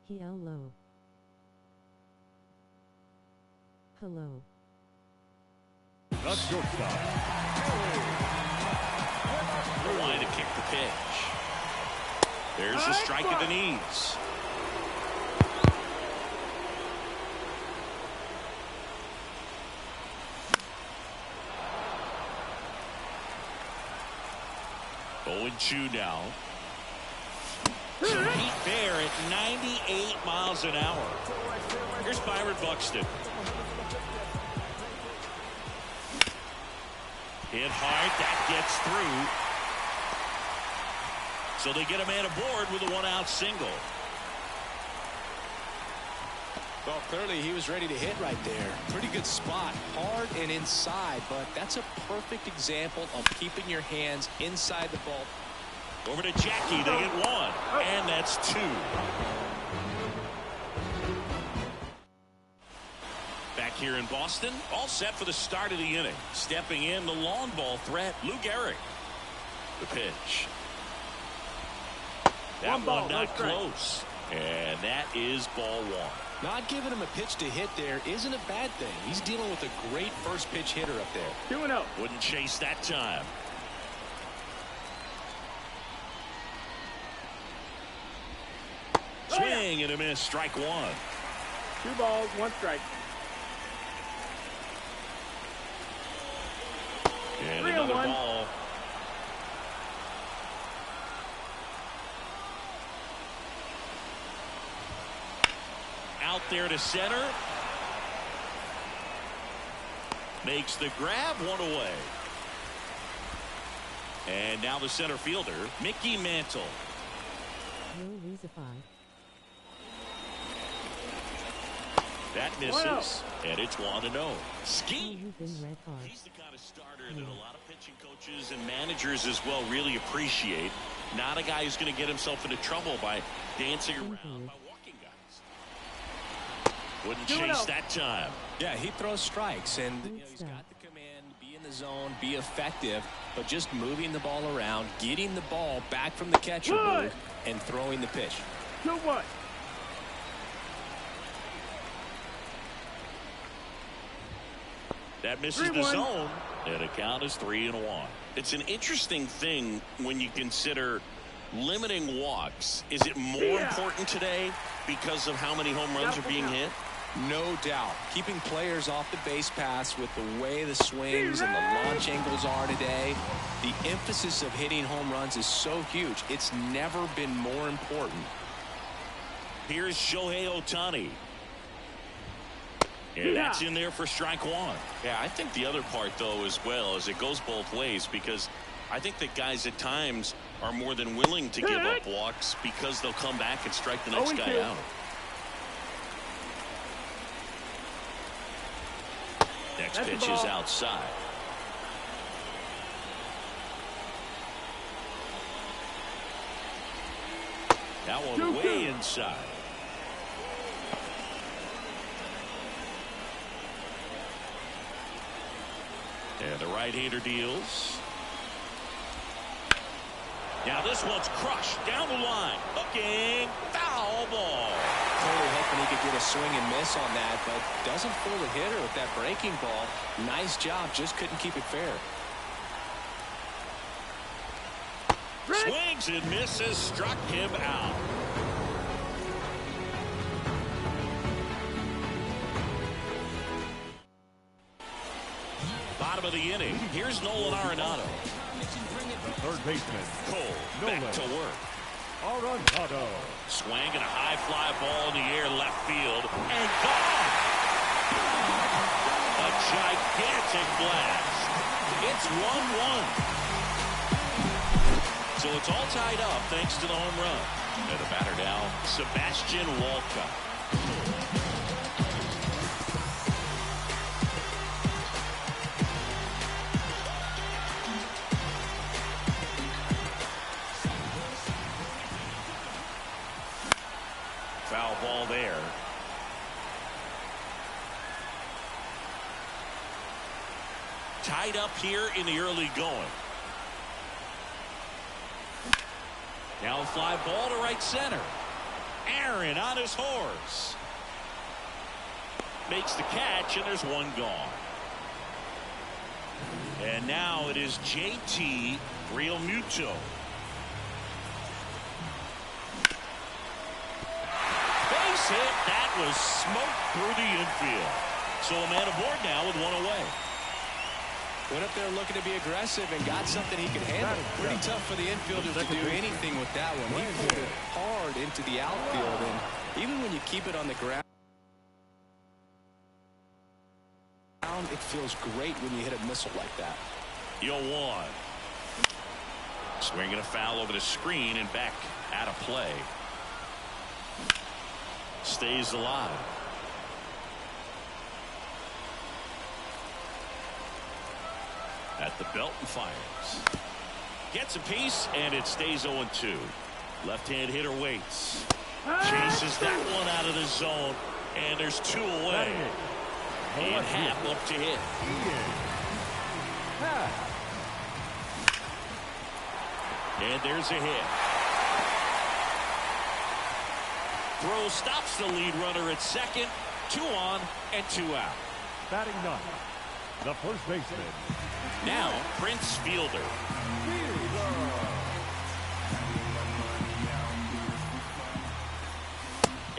Hello. Hello. The shortstop. Line to kick the pitch. There's a strike at the knees. Oh, 2 now. Some heat there at 98 miles an hour. Here's Byron Buxton. Hit hard. That gets through. So they get a man aboard with a 1-out single. Well, clearly he was ready to hit right there. Pretty good spot. Hard and inside, but that's a perfect example of keeping your hands inside the ball. Over to Jackie. They get 1. And that's 2. Back here in Boston, all set for the start of the inning. Stepping in, the long ball threat, Lou Gehrig. The pitch. That one not close. And that is ball 1. Not giving him a pitch to hit there isn't a bad thing. He's dealing with a great first pitch hitter up there. 2-0. Wouldn't chase that time. Swing and a miss. Strike 1. 2 balls, 1 strike. And another ball. Out there to center. Makes the grab, 1 away. And now the center fielder, Mickey Mantle. No Resupply. That misses, and it's 1-0. Ski. He's the kind of starter that a lot of pitching coaches and managers as well really appreciate. Not a guy who's going to get himself into trouble by dancing around, by walking guys. Wouldn't chase that time. Yeah, he throws strikes, and he's got the command, be in the zone, be effective, but just moving the ball around, getting the ball back from the catcher booth, and throwing the pitch. 2-1. That misses the zone, and a count is 3-1. It's an interesting thing when you consider limiting walks. Is it more important today because of how many home runs are being hit? No doubt. Keeping players off the base paths with the way the swings and the launch angles are today, the emphasis of hitting home runs is so huge. It's never been more important. Here's Shohei Ohtani. And that's in there for strike 1. Yeah, I think the other part, though, as well, is it goes both ways, because I think that guys at times are more than willing to give up walks because they'll come back and strike the next guy out. Next pitch is outside. That one way inside. And the right-hander deals. Now this one's crushed down the line. Hooking. Foul ball. Totally hoping he could get a swing and miss on that, but doesn't fool the hitter with that breaking ball. Nice job, just couldn't keep it fair. Swings and misses, struck him out. Bottom of the inning. Here's Nolan Arenado. The third baseman, Cole back to work. Arenado. Swang and a high fly ball in the air, left field, and gone. A gigantic blast. It's 1-1. So it's all tied up thanks to the home run. And the batter now, Sebastian Walcott. Foul ball there. Tied up here in the early going. Now a fly ball to right center. Aaron on his horse. Makes the catch, and there's one gone. And now it is JT Realmuto. Base hit. That was smoked through the infield. So a man aboard now with one away. Went up there looking to be aggressive and got something he could handle. Pretty tough for the infielders to do anything with that one. He pulled it hard into the outfield, and even when you keep it on the ground, it feels great when you hit a missile like that. 0-1. Swinging a foul over the screen and back out of play. Stays alive. At the belt and fires. Gets a piece, and it stays 0-2. Left-hand hitter waits. Chases that one out of the zone, and there's two away. And half up to hit. And there's a hit. Throw stops the lead runner at second. 2 on and 2 out. Batting ninth, the first baseman. Now Prince Fielder.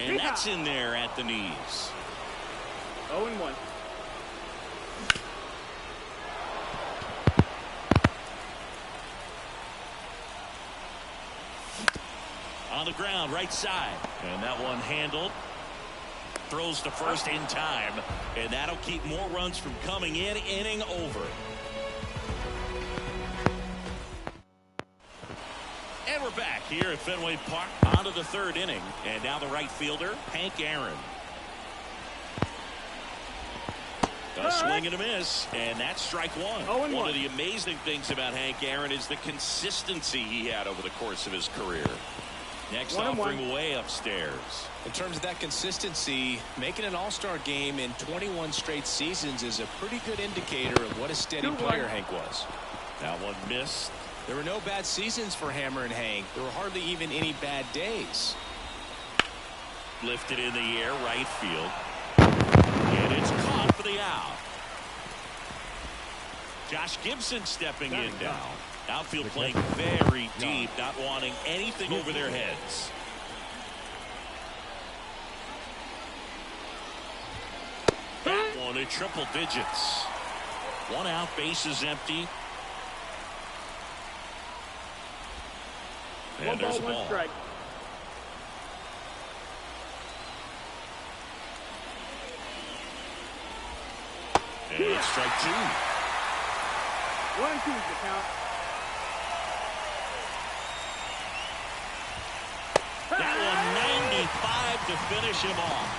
And that's in there at the knees. 0-1. On the ground, right side. And that one handled. Throws to first in time. And that'll keep more runs from coming in. Inning over. And we're back here at Fenway Park. On to the third inning. And now the right fielder, Hank Aaron. A swing and a miss, and that's strike one. One of the amazing things about Hank Aaron is the consistency he had over the course of his career. Next offering way upstairs. In terms of that consistency, making an all-star game in 21 straight seasons is a pretty good indicator of what a steady player Hank was. That one missed. There were no bad seasons for Hammer and Hank. There were hardly even any bad days. Lifted in the air, right field. And it's caught for the out. Josh Gibson stepping in now. Outfield playing very deep, not wanting anything over their heads. That one in triple digits. 1 out, bases empty. And there's a ball. 1 strike. And it's strike 2. 1-2 is the count. That one 95 to finish him off.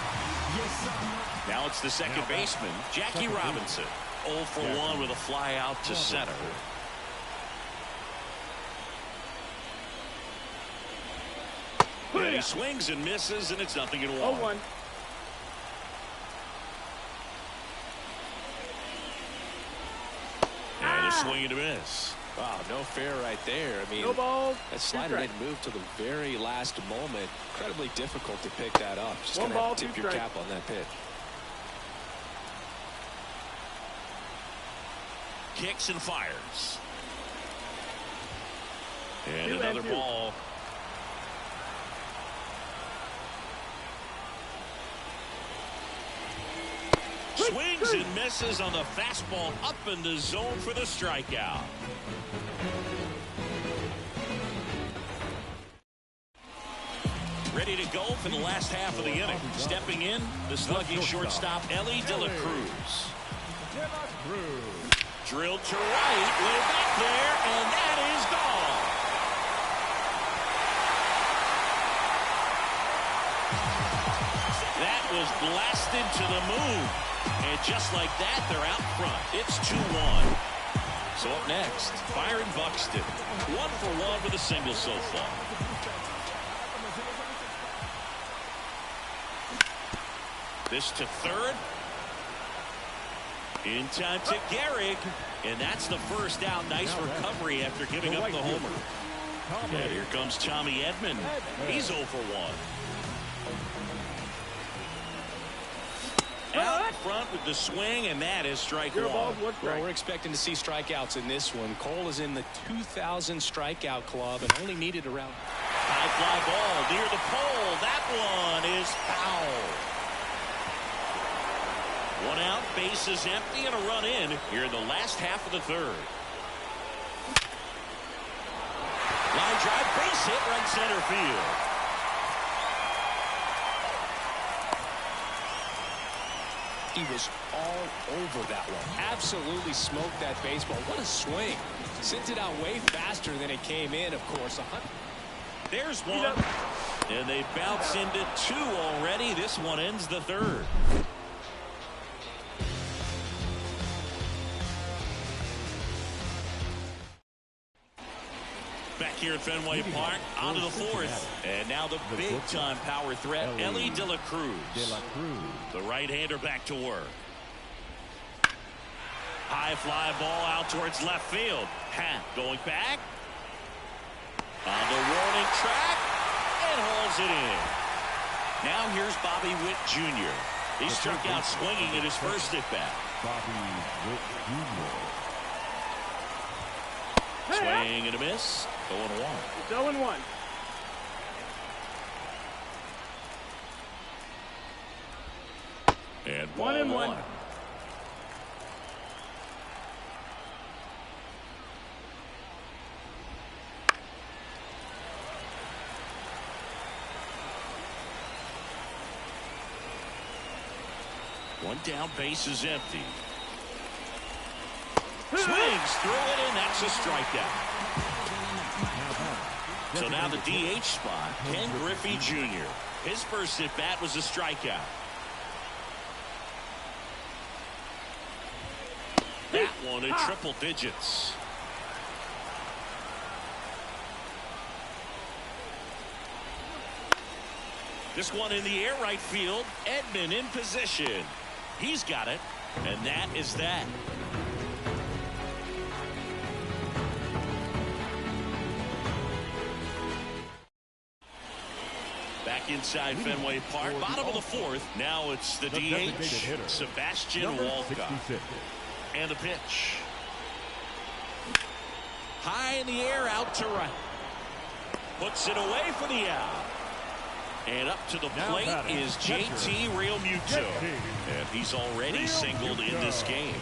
Now it's the second baseman, Jackie Robinson. 0 for 1 with a fly out to center. And he swings and misses, and it's 0-1. 0-1. And a swing and a miss. Wow, no fair right there. I mean, No balls. that slider didn't move to the very last moment. Incredibly difficult to pick that up. Just 1 gonna ball, have to 2 tip your strikes. cap on that pitch. Kicks and fires. And 2 and another 2. ball. Swings and misses on the fastball up in the zone for the strikeout. Ready to go for the last half of the inning. Stepping in, the sluggy shortstop, Ellie De La Cruz. Drilled to right, way back there, and that is gone. That was blasted to the moon. And just like that, they're out front. It's 2-1. So up next, Byron Buxton. 1 for 1 with a single so far. This to third. In time to Gehrig. And that's the first out. Nice recovery after giving up the homer. And here comes Tommy Edman. He's 0 for 1. front with the swing, and that is strike one. Well, we're expecting to see strikeouts in this one. Cole is in the 2,000 strikeout club and only needed around. High fly ball near the pole. That one is foul. One out, base is empty, and a run in here in the last half of the third. Line drive, base hit, right center field. He was all over that one. Absolutely smoked that baseball. What a swing. Sent it out way faster than it came in, of course. There's one. And they bounce into two already. This one ends the third. Back here at Fenway Park, on to the fourth. And now the big-time power threat, Ellie De La Cruz. The right-hander back to work. High fly ball out towards left field. Pat going back. On the warning track. And hauls it in. Now here's Bobby Witt Jr. He struck out swinging at his first at-bat. Bobby Witt Jr. Swing and a miss. 0-1. It's 0-1. And 1-1. One down, base is empty. Swings through it, and that's a strikeout. So now the DH spot, Ken Griffey Jr. His first at bat was a strikeout. That one in triple digits. This one in the air right field. Edman in position. He's got it, and that is that. Back inside Fenway Park, bottom of the fourth. Now it's the DH, Sebastian Walcott. And the pitch. High in the air, out to right. Puts it away for the out. And up to the plate is JT Realmuto. And he's already singled in this game.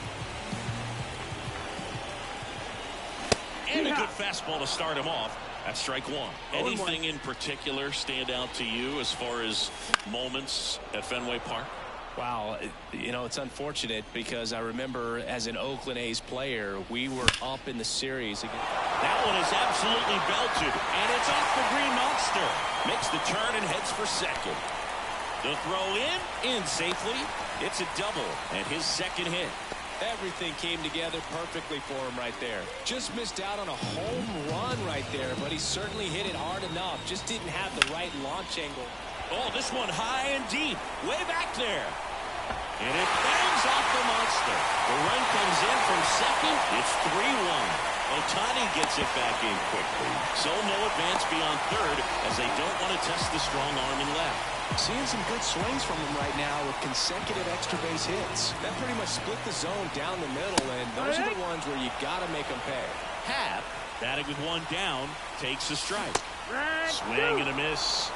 And a good fastball to start him off. That's strike one. Anything in particular stand out to you as far as moments at Fenway Park? Wow, you know, it's unfortunate because I remember as an Oakland A's player, we were up in the series again. That one is absolutely belted, and it's off the Green Monster. Makes the turn and heads for second. The throw in safely. It's a double, and his second hit. Everything came together perfectly for him right there. Just missed out on a home run right there, but he certainly hit it hard enough. Just didn't have the right launch angle. Oh, this one high and deep, way back there. And it bangs off the Monster. The run comes in from second. It's 3-1. Ohtani gets it back in quickly. So no advance beyond third as they don't want to test the strong arm in left. Seeing some good swings from him right now with consecutive extra base hits. That pretty much split the zone down the middle, and those are the ones where you got to make them pay. Happ, batting with one down, takes a strike. Swing and a miss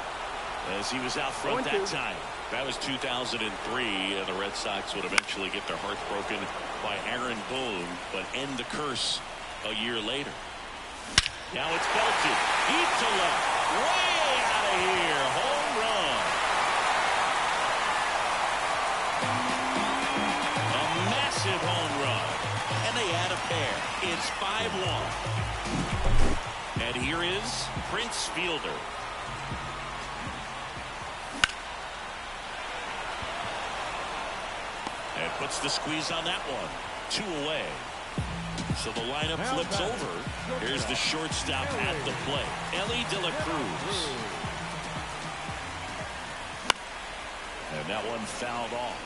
as he was out front that time. That was 2003, and the Red Sox would eventually get their hearts broken by Aaron Boone, but end the curse a year later. Now it's belted. Deep to left. Way out of here. Home run. A massive home run. And they add a pair. It's 5-1. And here is Prince Fielder. And puts the squeeze on that one. 2 away. So the lineup flips over. Here's the shortstop at the plate, Ellie De La Cruz. And that one fouled off.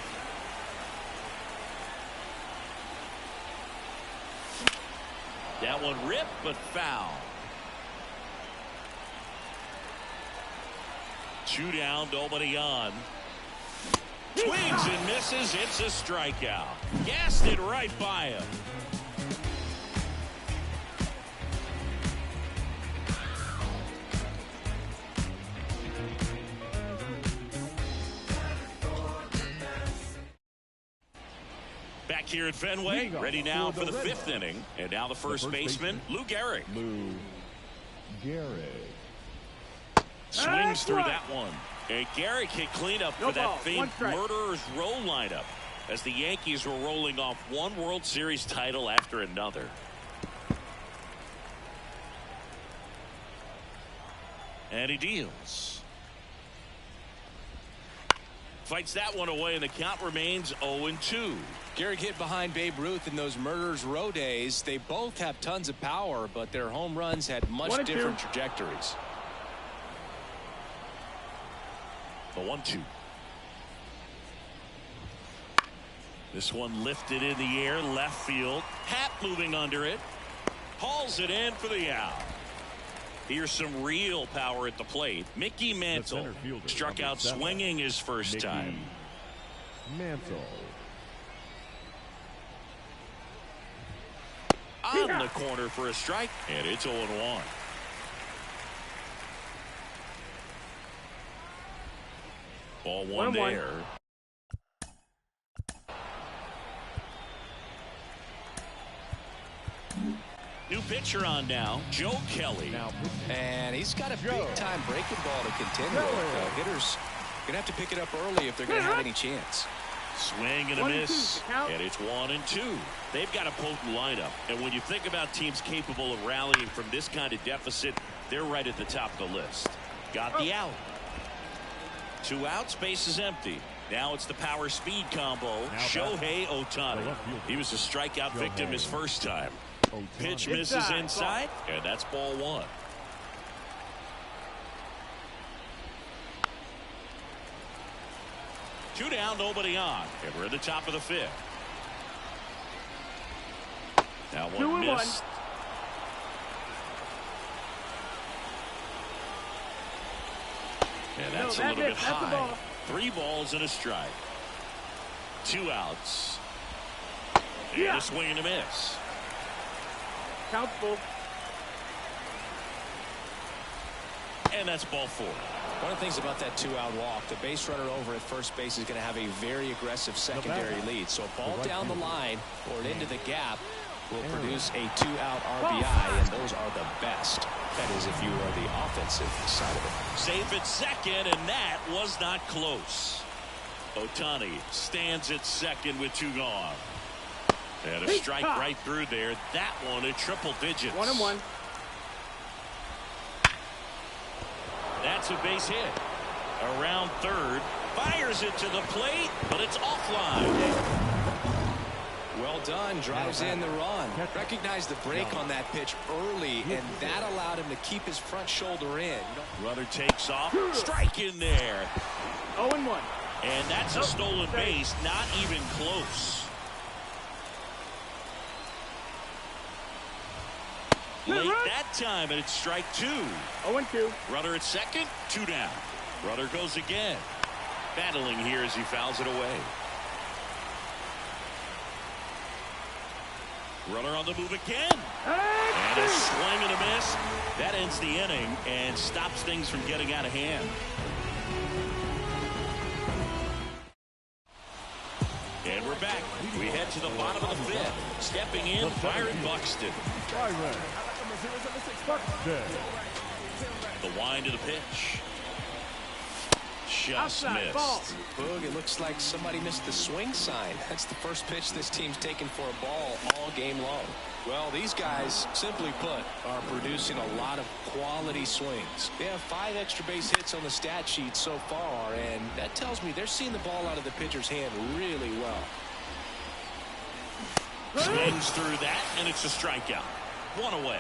That one ripped, but foul. 2 down, nobody on. Swings and misses. It's a strikeout. Gassed it right by him. Back here at Fenway, ready now for the fifth inning. And now the first baseman, Lou Gehrig. Lou Gehrig. Swings through that one. And Gehrig hit cleanup for that famed murderer's row lineup as the Yankees were rolling off one World Series title after another. And he deals. Fights that one away, and the count remains 0-2. Gehrig hit behind Babe Ruth in those Murderers Row days. They both have tons of power, but their home runs had much different trajectories. The 1-2. This one lifted in the air, left field. Hat moving under it. Hauls it in for the out. Here's some real power at the plate. Mickey Mantle struck out swinging his first time. Mantle. On the corner for a strike, and it's 0-1. Ball one there. New pitcher on now, Joe Kelly. And he's got a big-time breaking ball to contend with. Hitters going to have to pick it up early if they're going to have any chance. Swing and a miss, and it's 1-2. They've got a potent lineup, and when you think about teams capable of rallying from this kind of deficit, they're right at the top of the list. Got the out. 2 outs, base is empty. Now it's the power speed combo. Shohei Ohtani. He was a strikeout victim his first time. Pitch misses inside, and that's ball 1. Two down, nobody on, and we're at the top of the 5th. Now one missed. And that's a little bit high. 3 balls and a strike. 2 outs. And a swing and a miss. Count full. And that's ball 4. One of the things about that 2-out walk, the base runner over at first base is going to have a very aggressive secondary lead. So a ball down the line or into the gap will produce a 2-out RBI, and those are the best. That is if you are the offensive side of it. Safe at second, and that was not close. Ohtani stands at second with 2 gone. And a strike right through there. That one at triple digits. 1-1. That's a base hit. Around third. Fires it to the plate, but it's offline. Well done. Drives in the run. Recognized the break on that pitch early, and that allowed him to keep his front shoulder in. Runner takes off. Strike in there. 0-1. And that's a stolen base. Not even close. Late that time, and it's strike 2. 0-2. Runner at second, 2 down. Runner goes again. Battling here as he fouls it away. Runner on the move again. And a swing and a miss. That ends the inning and stops things from getting out of hand. And we're back. We head to the bottom of the 5th. Stepping in, Byron Buxton. The wind to the pitch. Just missed. Boog, it looks like somebody missed the swing sign. That's the first pitch this team's taken for a ball all game long. Well, these guys, simply put, are producing a lot of quality swings. They have 5 extra base hits on the stat sheet so far, and that tells me they're seeing the ball out of the pitcher's hand really well. Swings through that, and it's a strikeout. 1 away.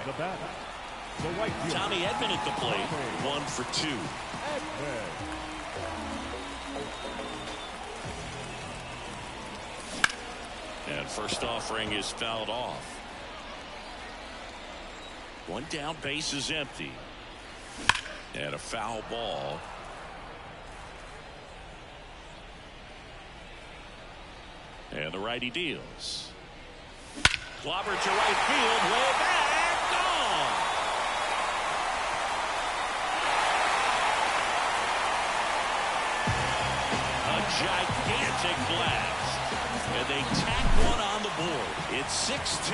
Tommy Edman at the plate. 1 for 2. And first offering is fouled off. 1 down, base is empty. And a foul ball. And the righty deals. Clobbered to right field, way back, gone. A gigantic blast. And they tack one on the board. It's 6-2.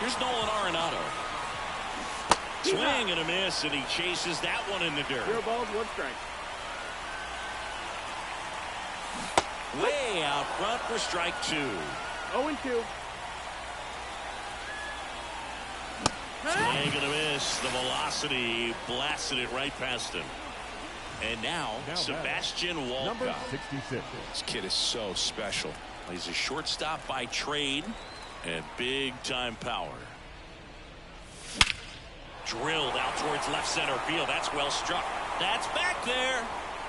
Here's Nolan Arenado. Swing and a miss, and he chases that one in the dirt. 0 balls, 1 strike. Way out front for strike 2. 0-2. Swing and a miss. The velocity blasted it right past him. And now Sebastian Number Walcott. 66. This kid is so special. He's a shortstop by trade and big-time power. Drilled out towards left center field. That's well struck. That's back there.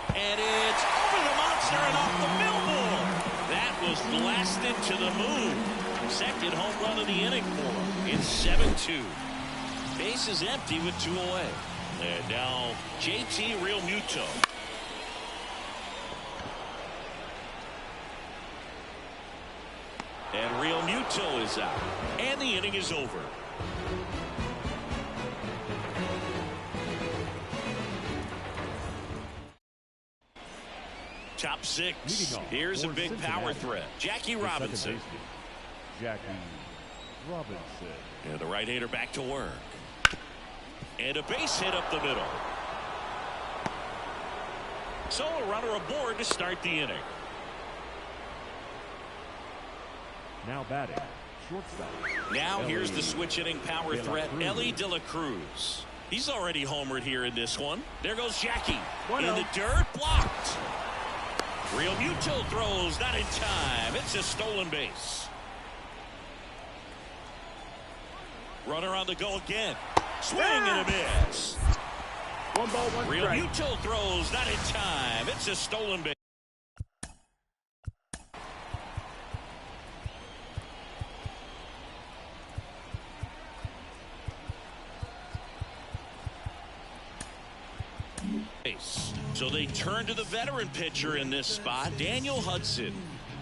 And it's over the monster and off the billboard. That was blasted to the moon. Second home run of the inning for him. It's 7-2. Base is empty with 2 away. And now JT Realmuto. And Realmuto is out. And the inning is over. Top 6. Here's a big power threat. Jackie Robinson. Jackie Robinson. And the right-hander back to work. And a base hit up the middle. So a runner aboard to start the inning. Now batting. Shortstop. Now here's the switch hitting power threat, Ellie De La Cruz. He's already homered here in this one. There goes Jackie. In the dirt, blocked. Realmuto throws, not in time. It's a stolen base. Runner on the go again. Swing and a miss. 1 ball, 1 strike. Realmuto throws, not in time. It's a stolen base. So they turn to the veteran pitcher in this spot, Daniel Hudson.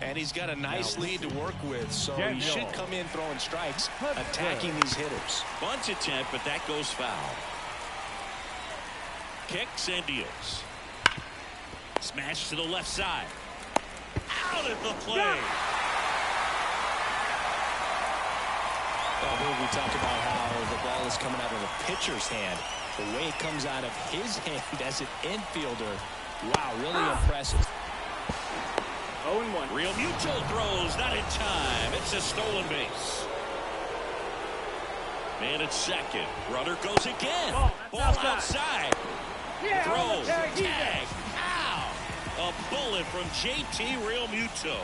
And he's got a nice lead to work with, so he should come in throwing strikes, attacking these hitters. Bunt attempt, but that goes foul. Kicks and deals. Smash to the left side. Out at the plate. Well, we talked about how the ball is coming out of the pitcher's hand. The way it comes out of his hand as an infielder, wow, really impressive. 0-1. Realmuto throws, not in time. It's a stolen base. Man at second. Runner goes again. Ball outside. Yeah, Throws. tag. Ow! A bullet from JT Realmuto.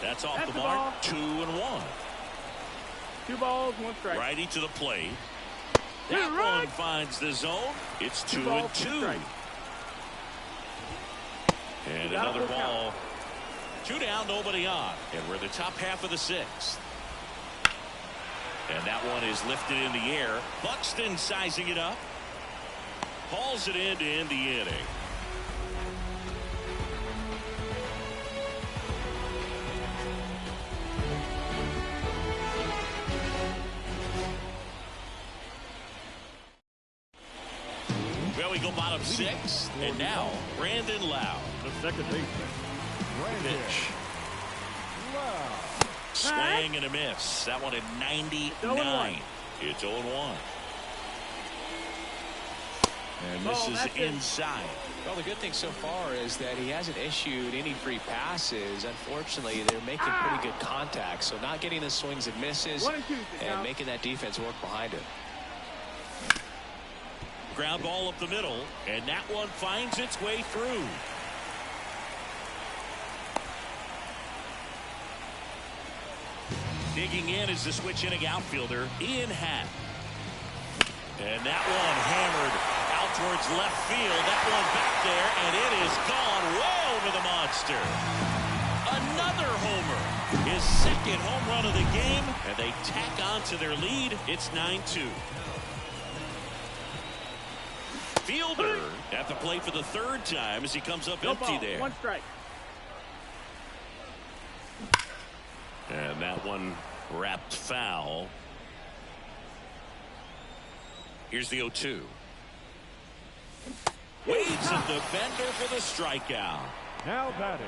That's off That's the the mark. ball. 2-1. 2 balls, 1 strike. Righty to the plate. That Right. one finds the zone. It's 2 balls, 2 2-2. strike. And Got another it. ball. 2 down, nobody on. And we're in the top half of the 6th. And that one is lifted in the air. Buxton sizing it up. Hauls it in to end the inning. Well, we go bottom 6, and now Brandon Lau. The second baseman. Brandon Pitch. Lau. Swing and a miss. That one at 99. It's 0-1. And this is inside. Well, the good thing so far is that he hasn't issued any free passes. Unfortunately, they're making pretty good contact, so not getting the swings and misses 1 and 2. and making that defense work behind it. Ground ball up the middle, and that one finds its way through. Digging in is the switch hitting outfielder, Ian Happ. And that one hammered out towards left field. That one back there, and it is gone way over the monster. Another homer. His second home run of the game, and they tack on to their lead. It's 9-2. Fielder at the plate for the 3rd time as he comes up No empty ball, there. 1 strike. And that one wrapped foul. Here's the 0-2. Waits a defender for the strikeout. Now batting,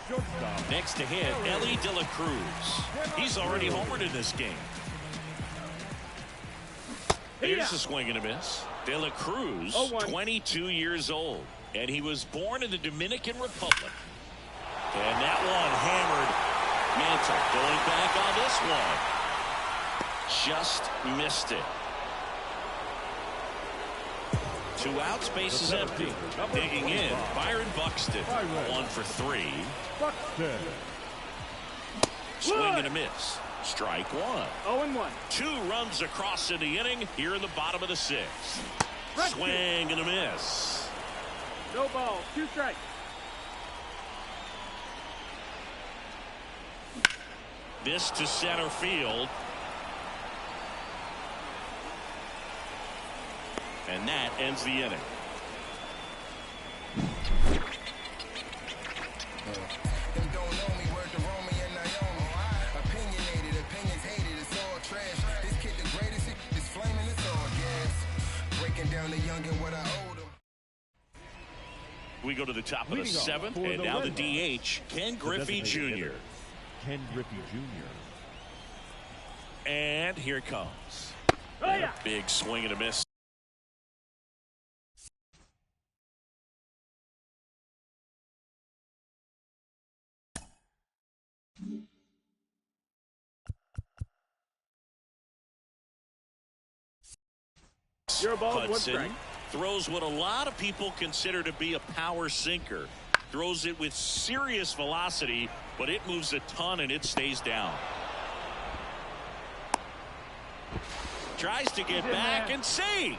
shortstop. Next to hit, Ellie De La Cruz. He's already homered in this game. Here's a swing and a miss. De La Cruz, 22 years old, and he was born in the Dominican Republic. And that one hammered. Mantle going back on this one. Just missed it. 2 outs, bases empty. Digging in, Byron Buxton. 1 for 3. Buxton. Swing and a miss. Strike 1. 0-1. 2 runs across in the inning here in the bottom of the 6th. Swing and a miss. No ball. 2 strikes. This to center field. And that ends the inning. We go to the top of the 7th, and now the DH, Ken Griffey Jr. Ken Griffey Jr. And here it comes. A big swing and a miss. Your ball, 1 Hudson strike. throws what a lot of people consider to be a power sinker. Throws it with serious velocity, but it moves a ton and it stays down. Tries to get back and save.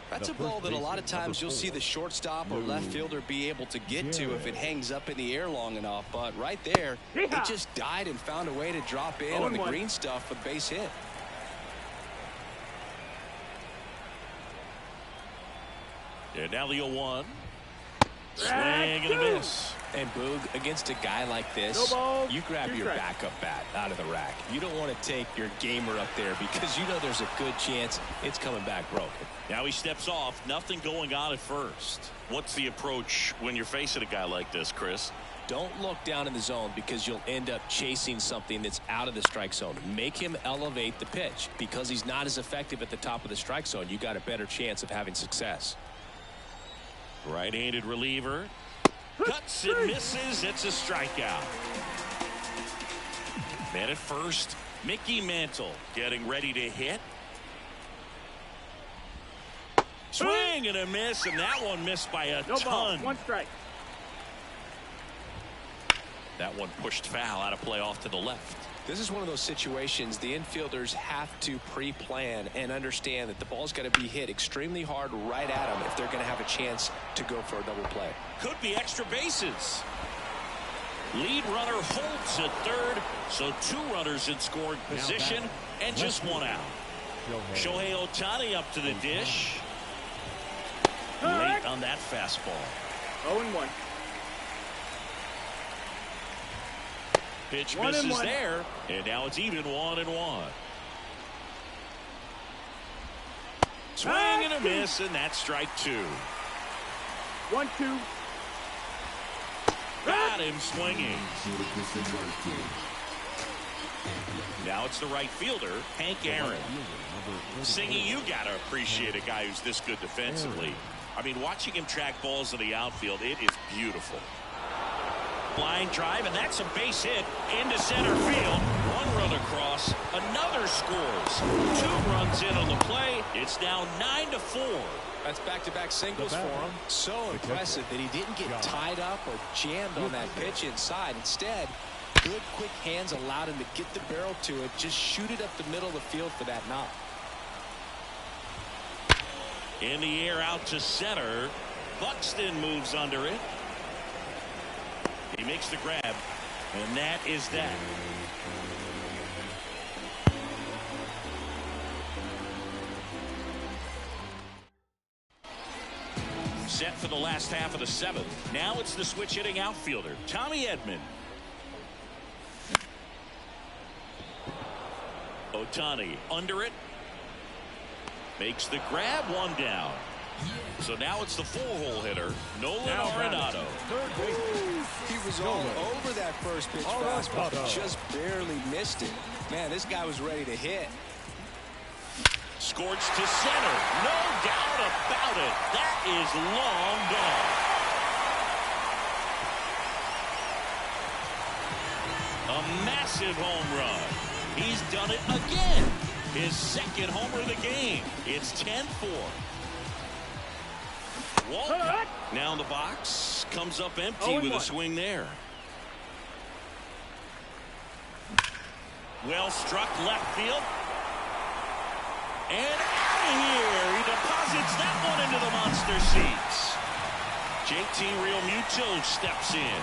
That's a ball that a lot of times you'll see the shortstop or left fielder be able to get to if it hangs up in the air long enough. But right there, it just died and found a way to drop in on the green stuff with base hit. And now the 0-1. Swing and a miss. And Boog, against a guy like this, you grab your backup bat out of the rack. You don't want to take your gamer up there because you know there's a good chance it's coming back broken. Now he steps off. Nothing going on at first. What's the approach when you're facing a guy like this, Chris? Don't look down in the zone because you'll end up chasing something that's out of the strike zone. Make him elevate the pitch. Because he's not as effective at the top of the strike zone, you got a better chance of having success. Right-handed reliever. Cuts and misses. It's a strikeout. Man at first, Mickey Mantle getting ready to hit. Swing and a miss, and that one missed by a ton. Ball, 1 strike. That one pushed foul out of play off to the left. This is one of those situations the infielders have to pre-plan and understand that the ball's got to be hit extremely hard right at them if they're going to have a chance to go for a double play. Could be extra bases. Lead runner holds at third, so 2 runners in scoring position and just 1 out. Shohei Ohtani up to the dish. Late on that fastball. 0-1. Pitch misses there, and now it's even 1-1. Swing and a miss, and that's strike 2. 1-2. Got him swinging. Now it's the right fielder, Hank Aaron. Singy, you gotta appreciate a guy who's this good defensively. I mean, watching him track balls in the outfield, it is beautiful. Line drive, and that's a base hit into center field. 1 run across, another scores. 2 runs in on the play. It's now 9-4. That's back-to-back singles for him. So impressive that he didn't get tied up or jammed on that pitch inside. Instead, good quick hands allowed him to get the barrel to it, just shoot it up the middle of the field for that knock. In the air out to center. Buxton moves under it. He makes the grab, and that is that. Set for the last half of the 7th. Now it's the switch hitting outfielder, Tommy Edman. Otani under it. Makes the grab, one down. So now it's the 4-hole hitter, Nolan Arenado. Third base. He was all over that first pitch fastball, just barely missed it. Man, this guy was ready to hit. Scorched to center. No doubt about it. That is long gone. A massive home run. He's done it again. His second homer of the game. It's 10-4. Walcott now in the box. Comes up empty with a swing there. Well struck left field. And out of here. He deposits that one into the monster seats. JT Realmuto steps in.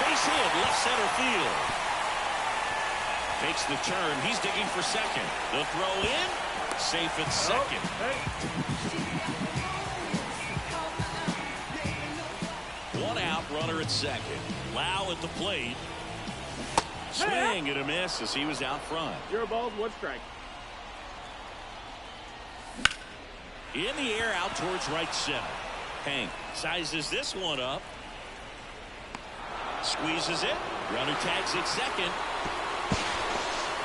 Base hit, left center field. Makes the turn. He's digging for second. The throw in. Safe at second. One out, runner at second. Lau at the plate. Swing and a miss as he was out front. 0 balls, 1 strike. In the air out towards right center. Hank sizes this one up. Squeezes it. Runner tags at second.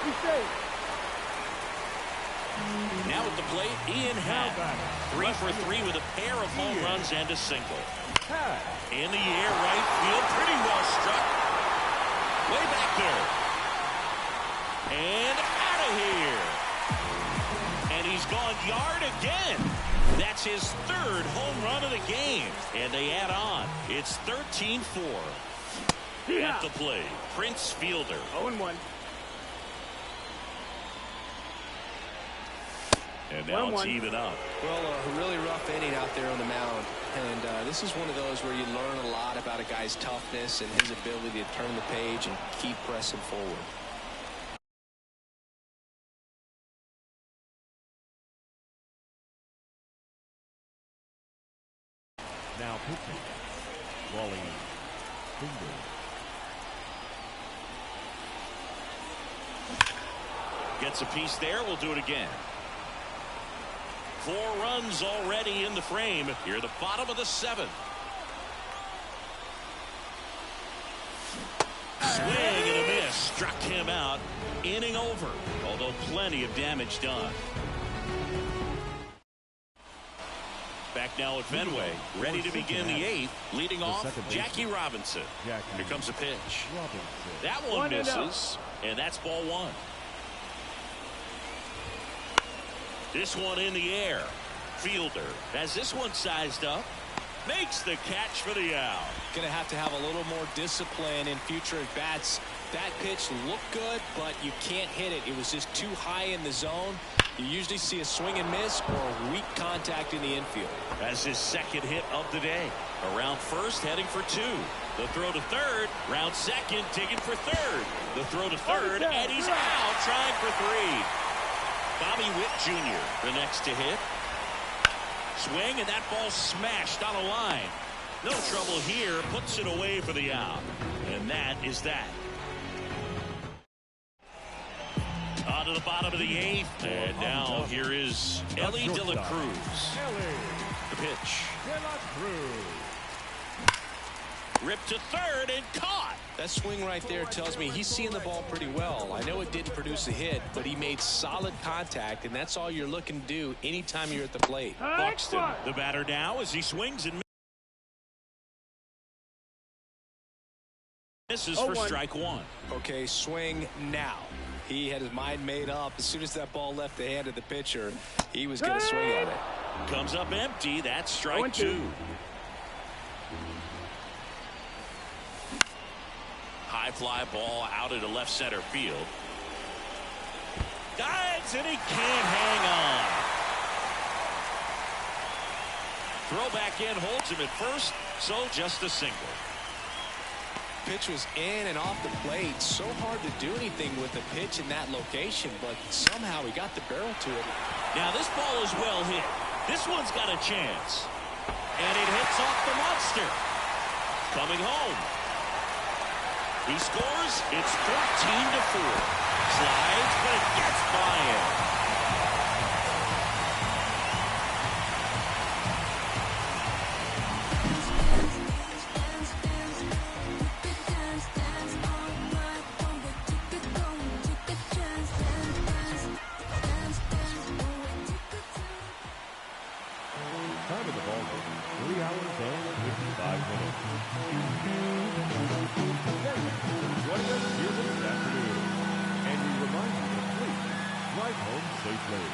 He's safe. Now at the plate, Ian Happ. 3 for 3 with a pair of home runs and a single. In the air, right field, pretty well struck. Way back there. And out of here. And he's gone yard again. That's his 3rd home run of the game. And they add on. It's 13-4. At the plate, Prince Fielder. 0-1. And now it's even up. Well, a really rough inning out there on the mound. And this is one of those where you learn a lot about a guy's toughness and his ability to turn the page and keep pressing forward. Now pitching. Wally Finger. Gets a piece there. We'll do it again. 4 runs already in the frame. Here, the bottom of the 7th. Swing and a miss. Struck him out. Inning over. Although plenty of damage done. Back now at Fenway. Ready to begin the 8th. Leading off, Jackie Robinson. Here comes a pitch. That one misses. And that's ball 1. This one in the air. Fielder has this one sized up. Makes the catch for the out. Going to have a little more discipline in future at bats. That pitch looked good, but you can't hit it. It was just too high in the zone. You usually see a swing and miss or weak contact in the infield. That's his 2nd hit of the day. Around first, heading for 2. The throw to third. Round 2nd, digging for 3rd. The throw to 3rd, and he's out, trying for 3. Bobby Witt Jr. the next to hit. Swing, and that ball smashed on a line. No trouble here. Puts it away for the out. And that is that. On to the bottom of the 8th. And now here is Ellie De La Cruz. The pitch. Ripped to 3rd and caught. That swing right there tells me he's seeing the ball pretty well. I know it didn't produce a hit, but he made solid contact, and that's all you're looking to do anytime you're at the plate. Buxton, the batter now, as he swings and misses for strike 1. Okay, swing now. He had his mind made up. As soon as that ball left the hand of the pitcher, he was going to swing at it. Comes up empty. That's strike 2. High fly ball out into left center field. Dives and he can't hang on. Throw back in, holds him at first, so just a single. Pitch was in and off the plate. So hard to do anything with the pitch in that location, but somehow he got the barrel to it. Now this ball is well hit. This one's got a chance. And it hits off the monster. Coming home. He scores. It's 14-4. Slides, but it gets by him. Time of the ball game, 3 hours and 55 minutes. Thank you for joining us here this afternoon. And we remind you to please drive home safely.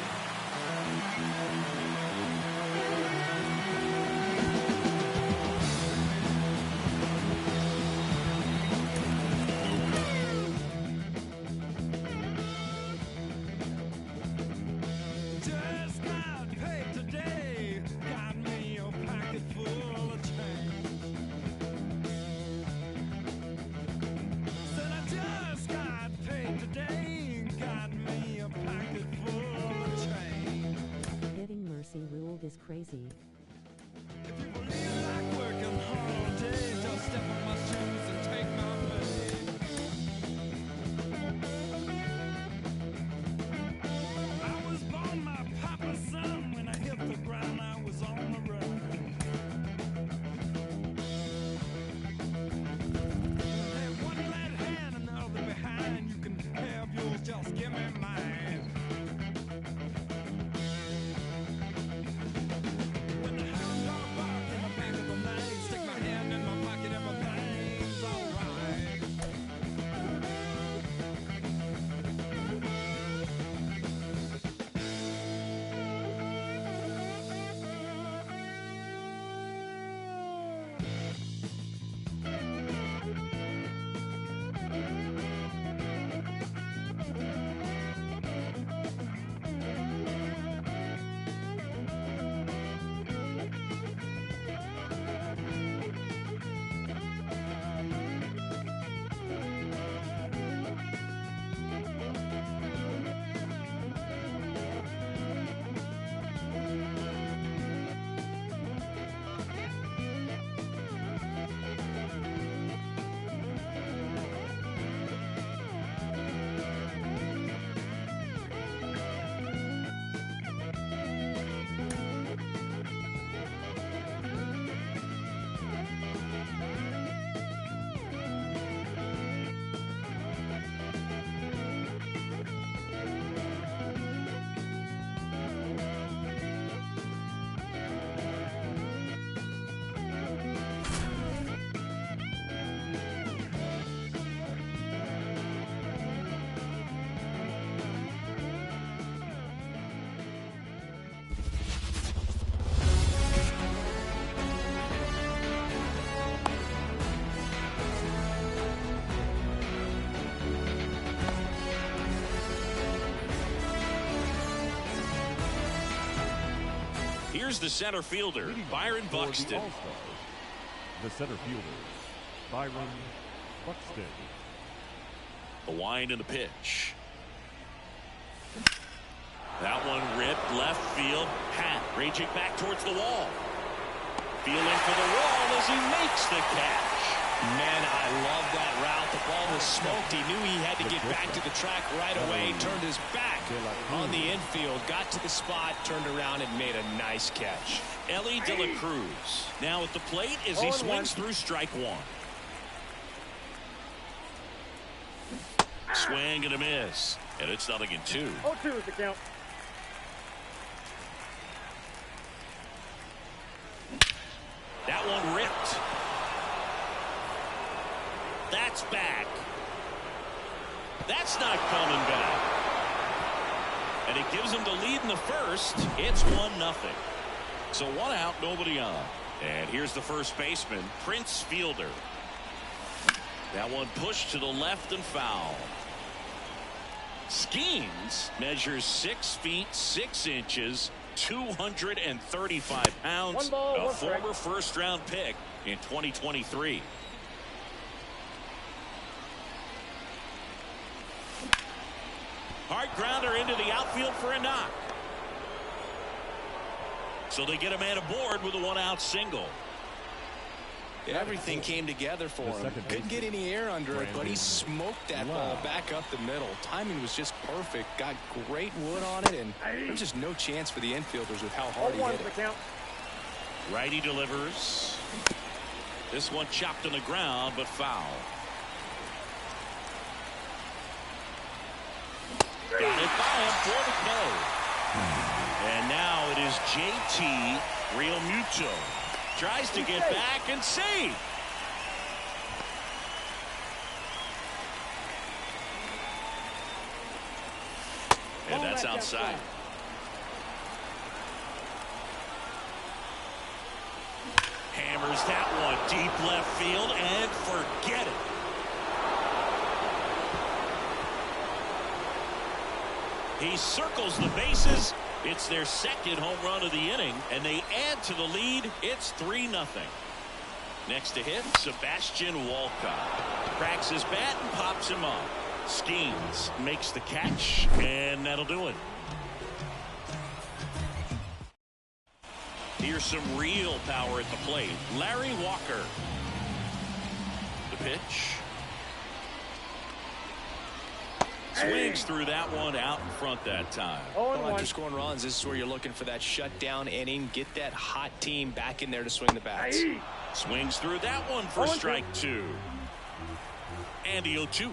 Just got paid today, got me a pocket full of change. Said I just got paid today, got me a pocket full of change. Getting mercy ruled is crazy. If you really like working hard all day, just step on my shoes and take my pay. I was born my papa's son. When I hit the ground, I was on the run. Have one glad hand and the other behind. You can have yours, just give me mine. When the hound dog bark in the back of the night, stick my hand in my pocket, everything's alright. Here's the center fielder, Byron For the Buxton. All-Stars, the center fielder, Byron Buxton. The wind and the pitch. That one ripped left field. Pat raging back towards the wall. Feeling for the wall as he makes the catch. Man, I love that route. The ball was smoked. He knew he had to get back to the track right away. Turned his back on the infield. Got to the spot, turned around, and made a nice catch. Ellie De La Cruz now at the plate as he swings through strike one. Swing and a miss. And it's 0-2. 0-2 is the count. That one ripped. That's back. That's not coming back. And it gives him the lead in the first. It's 1-0. So 1 out, nobody on. And here's the first baseman, Prince Fielder. That one pushed to the left and foul. Skeens measures 6 feet 6 inches, 235 pounds. 1 ball, a 1 strike. former first-round pick in 2023. Hard grounder into the outfield for a knock. So they get a man aboard with a 1-out single. Everything came together for him. Couldn't get any air under it, but he smoked that ball back up the middle. Timing was just perfect. Got great wood on it, and there's just no chance for the infielders with how hard he hit it. Righty delivers. This one chopped on the ground, but foul. Got it by him for the play. And now it is JT Realmuto. Tries to get back and see. And that's outside. Hammers that one deep left field and forget it. He circles the bases. It's their second home run of the inning, and they add to the lead. It's 3-0. Next to hit, Sebastian Walcott. Cracks his bat and pops him up. Schemes, makes the catch, and that'll do it. Here's some real power at the plate. Larry Walker. The pitch. Swings through that one out in front that time. Well, after scoring runs, this is where you're looking for that shutdown inning. Get that hot team back in there to swing the bats. Swings through that one for strike 2. And the 0-2.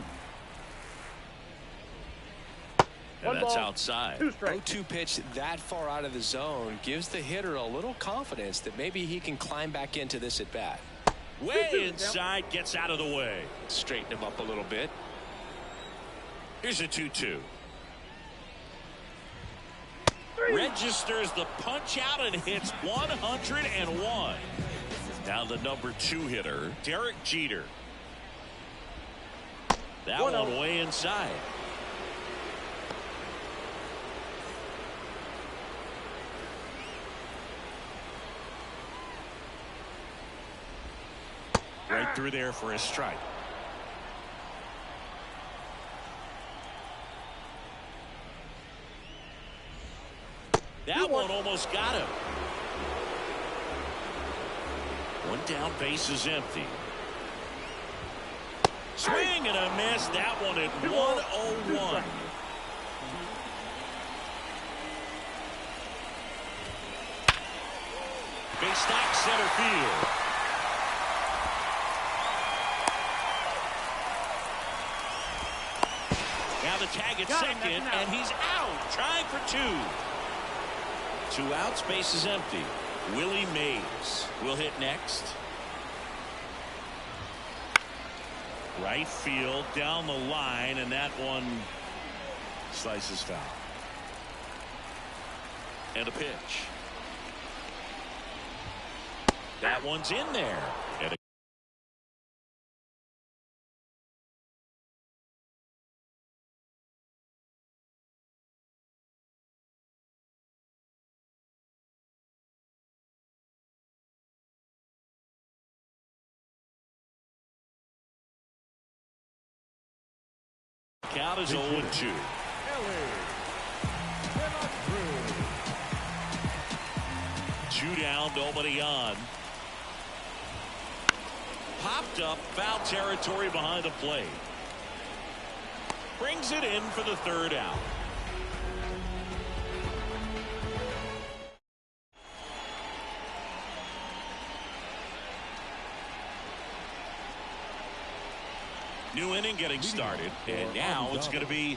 And that's outside. 0-2 pitch that far out of the zone gives the hitter a little confidence that maybe he can climb back into this at bat. Way inside, gets out of the way. Straighten him up a little bit. Here's a 2-2. Registers the punch out and hits 101. Now the number 2 hitter, Derek Jeter. That one way inside. Right through there for a strike. That one almost got him. One down, base is empty. Swing and a miss. That one at 101. Big stack center field. Now the tag at second, and he's out. Trying for 2. 2 outs, base is empty. Willie Mays will hit next. Right field, down the line, and that one slices foul. And a pitch. That one's in there. And count is 0-2. 2 down, nobody on. Popped up, foul territory behind the plate. Brings it in for the 3rd out. New inning getting started, and now it's going to be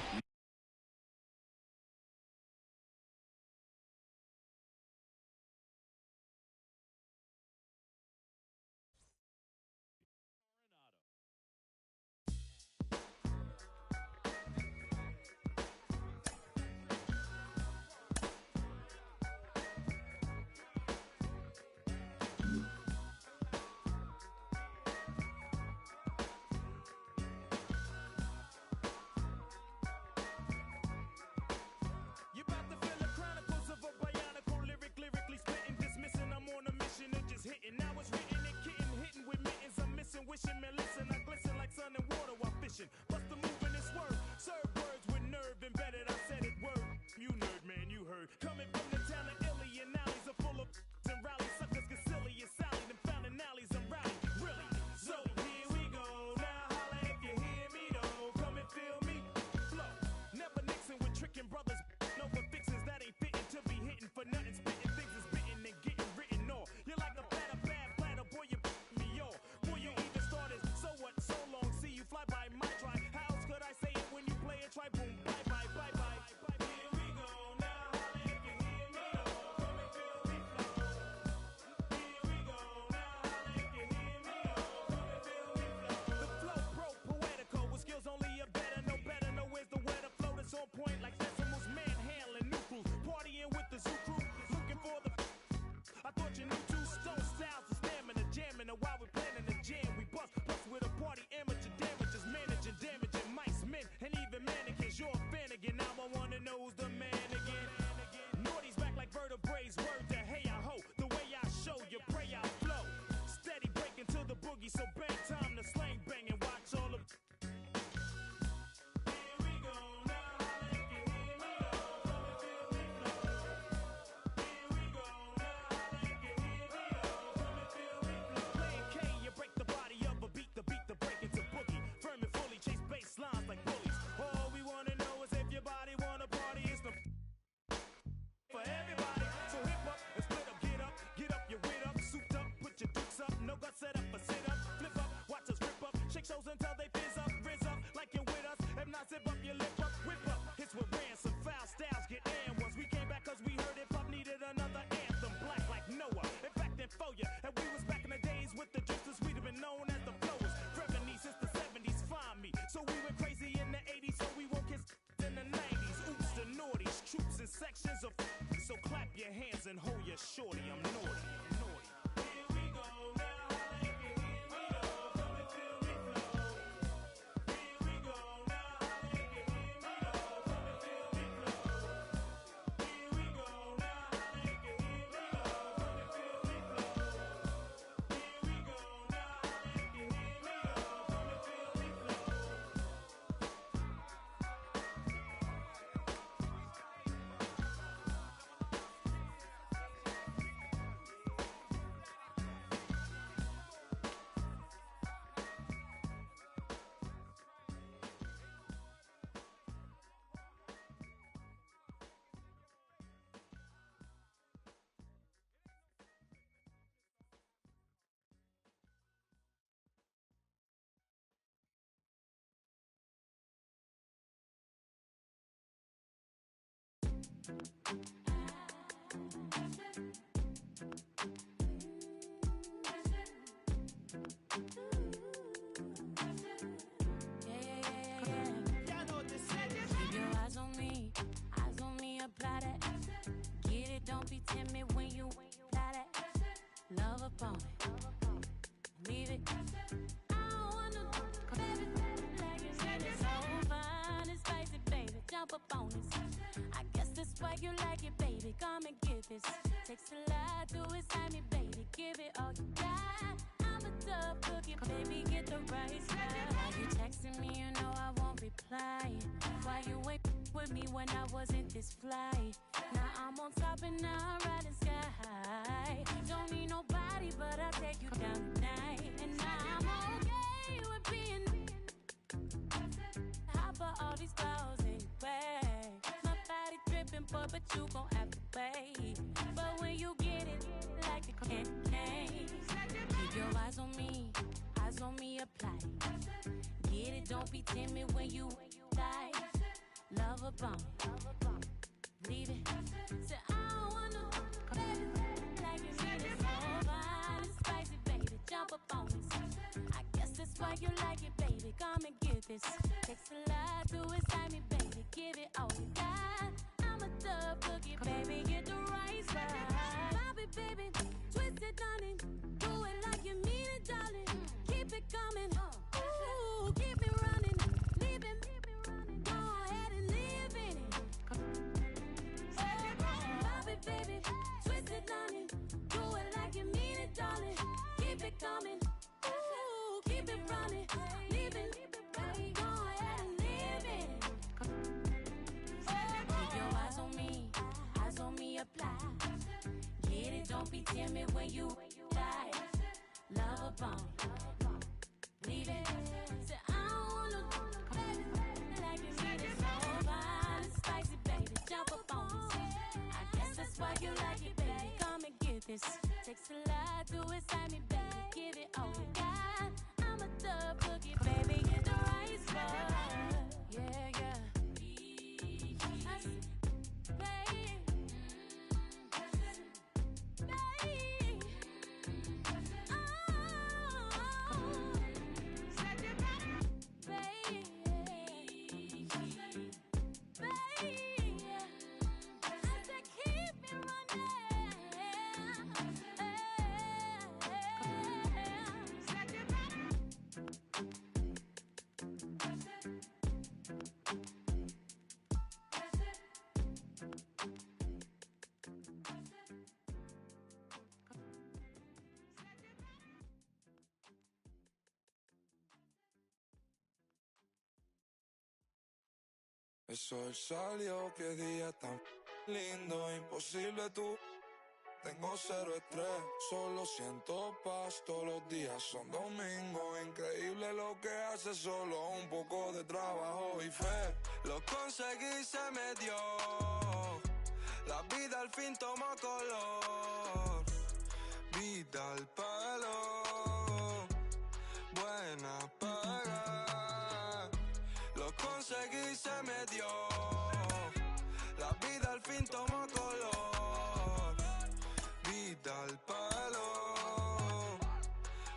There's a so clap your hands and hold your shorty. I'm naughty. I'm naughty. Here we go now. Here we go. Come and feel me flow. Here we go now. Here we go. Come and feel me flow. Here we go now. Here we go. Come and feel me flow. Here we go now. Here we go. Come and feel me flow. Keep your eyes on me, apply that. Get it, don't be timid when you apply that. Love upon it, leave it. I don't wanna, baby, like you said, it's so fine and spicy, baby. Jump up on this. I guess that's why you like it, baby. Come and get this. Takes a lot to excite me, baby. Give it all you got. I'm a tough cookie, baby. Get the right side. Why you texting me? You know I won't reply. Why you wait with me when I wasn't this fly? Now I'm on top and now I'm riding sky. Don't need nobody, but I'll take you down tonight. And now I'm okay with being hot for all these clothes anyway. My body dripping, but you gon' have to wait. But when you get it, like a candy, keep your eyes on me, apply. Get it, don't be timid when you die. Love upon me, leave it. Say I don't wanna, baby, like you said, it's so fine and spicy, baby. Jump up on me. I guess that's why you like it, baby. Come and get this. Takes a lot to excite me, baby. Give it all you got. I'm a tough cookie, baby. Get the right side. Pop it, baby. Twist it, darling. Do it like you mean it, darling. Keep it coming. Ooh, keep it running. Leave it. Go ahead and live in it. Pop it, baby. Twist it, darling. Do it like you mean it, darling. Keep it coming. Ooh, keep it running. Leave it. Go ahead and live in it. Keep your eyes on me, apply. Get it, don't be timid when you die. Love upon me, leave it. Say I don't wanna, baby, like you mean it so fine and spicy, baby. Jump up on me. I guess that's why you like it, baby. Come and get this. Takes a lot to excite me, baby. Give it all you got. I'm a tough cookie, baby. Get the right spot. Yeah, yeah. El sol salió, qué día tan lindo, imposible tú. Tengo cero estrés, solo siento paz. Todos los días son domingo, increíble lo que hace, solo un poco de trabajo y fe. Lo conseguí, se me dio, la vida al fin tomó color. Vida al palo, buena paga. Lo conseguí, se me dio, la vida al fin tomó color. Vida al palo,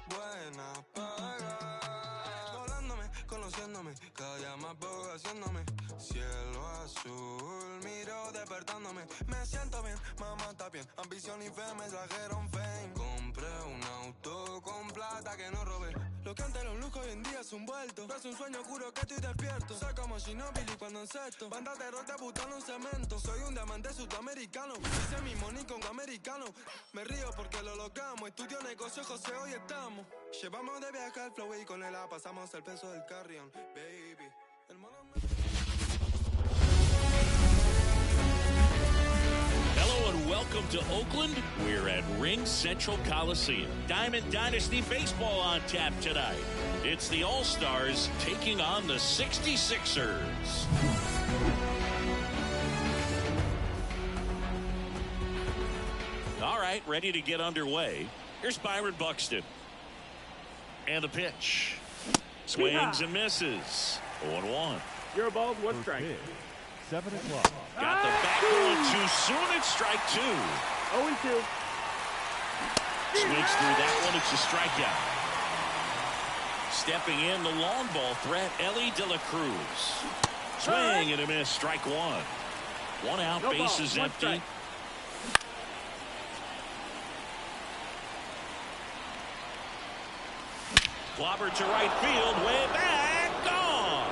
buena paga. Volándome con los conociéndome, cada día más voy haciéndome. Cielo azul, miro despertándome. Me siento bien, mamá está bien. Ambición y fe me trajeron fame. Compré un auto con plata que no robé. Lo que antes los lujos hoy en día es un vuelto. No es un sueño, juro que estoy despierto. Soy como Ginóbili cuando encesto. Banda terror debutando un cemento. Soy un diamante sudamericano. Hice mi money con americano. Me río porque lo logramos. Estudio negocio, José, hoy estamos. Llevamos de viaje al flow y con él pasamos el peso del carrion. Baby, el mono me... Hello and welcome to Oakland. We're at Ring Central Coliseum. Diamond Dynasty Baseball on tap tonight. It's the All-Stars taking on the 66ers. All right, ready to get underway. Here's Byron Buxton. And the pitch. Swings and misses. 0-1. Your ball's one First strike. pitch, 7 o'clock. Got the back going too soon. It's strike 2. 0-2. Swings through that one. It's a strikeout. Stepping in, the long ball threat, Ellie De La Cruz. Swing and a miss. Strike 1. One out, No ball, bases one empty. strike. Clobber to right field, way back, gone.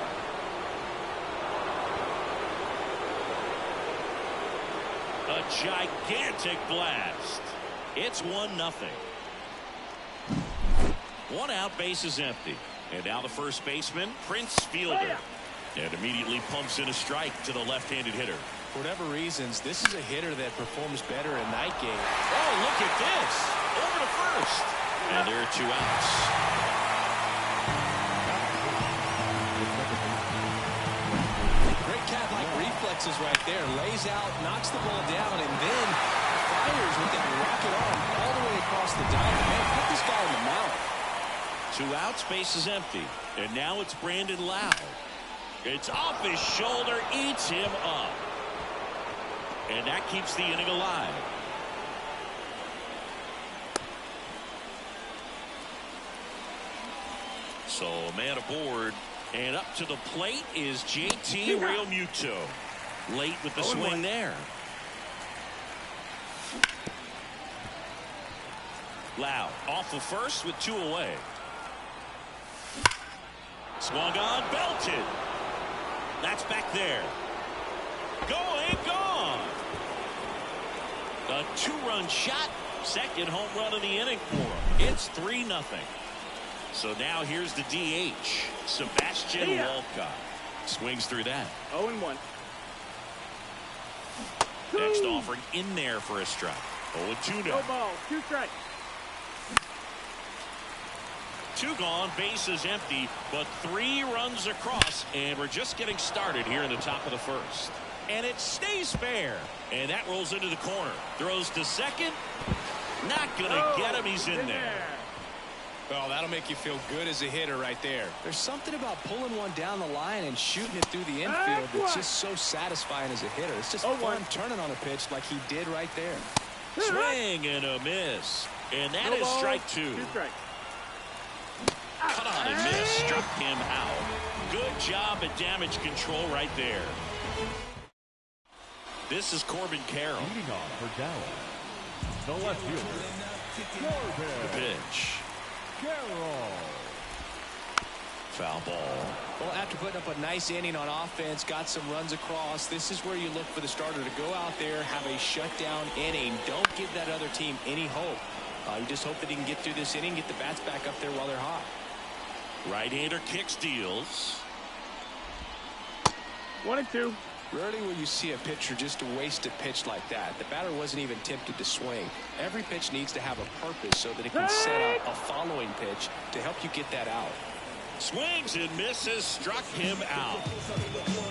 A gigantic blast. It's 1-0. One out, bases empty. And now the first baseman, Prince Fielder. And immediately pumps in a strike to the left-handed hitter. For whatever reasons, this is a hitter that performs better in night games. Oh, look at this. Over to first. And there are 2 outs. Great cat-like reflexes right there. Lays out, knocks the ball down, and then fires with that rocket arm all the way across the diamond. Man, put this guy in the mount. 2 outs, bases empty. And now it's Brandon Lowe. It's off his shoulder, eats him up. And that keeps the inning alive. So a man aboard. And up to the plate is JT Realmuto. Late with the swing there. Lowe off of first with 2 away. Swung on, belted. That's back there. Going, gone. A 2-run shot. Second home run of the inning for him. It's 3-0. So now here's the DH, Sebastian Walcott. Swings through that. 0-1. Next offering in there for a strike. 0-2 now. No ball, 2 strikes. 2 gone, bases empty, but 3 runs across, and we're just getting started here in the top of the first. And it stays fair, and that rolls into the corner. Throws to second. Not gonna get him. He's in there. Well, that'll make you feel good as a hitter right there. There's something about pulling one down the line and shooting it through the infield that's just so satisfying as a hitter. It's just fun turning on a pitch like he did right there. Swing and a miss. And that is strike 2. 2 strikes. Cut on and miss. Struck him out. Good job at damage control right there. This is Corbin Carroll. Leading off for Dallas, the left fielder, Corbin The pitch. Carroll. Foul ball. Well, after putting up a nice inning on offense, got some runs across, this is where you look for the starter to go out there, have a shutdown inning. Don't give that other team any hope. You just hope that he can get through this inning, get the bats back up there while they're hot. Right-hander kicks, deals. 1-2. Rarely will you see a pitcher just waste a pitch like that. The batter wasn't even tempted to swing. Every pitch needs to have a purpose so that it can set up a following pitch to help you get that out. Swings and misses, struck him out.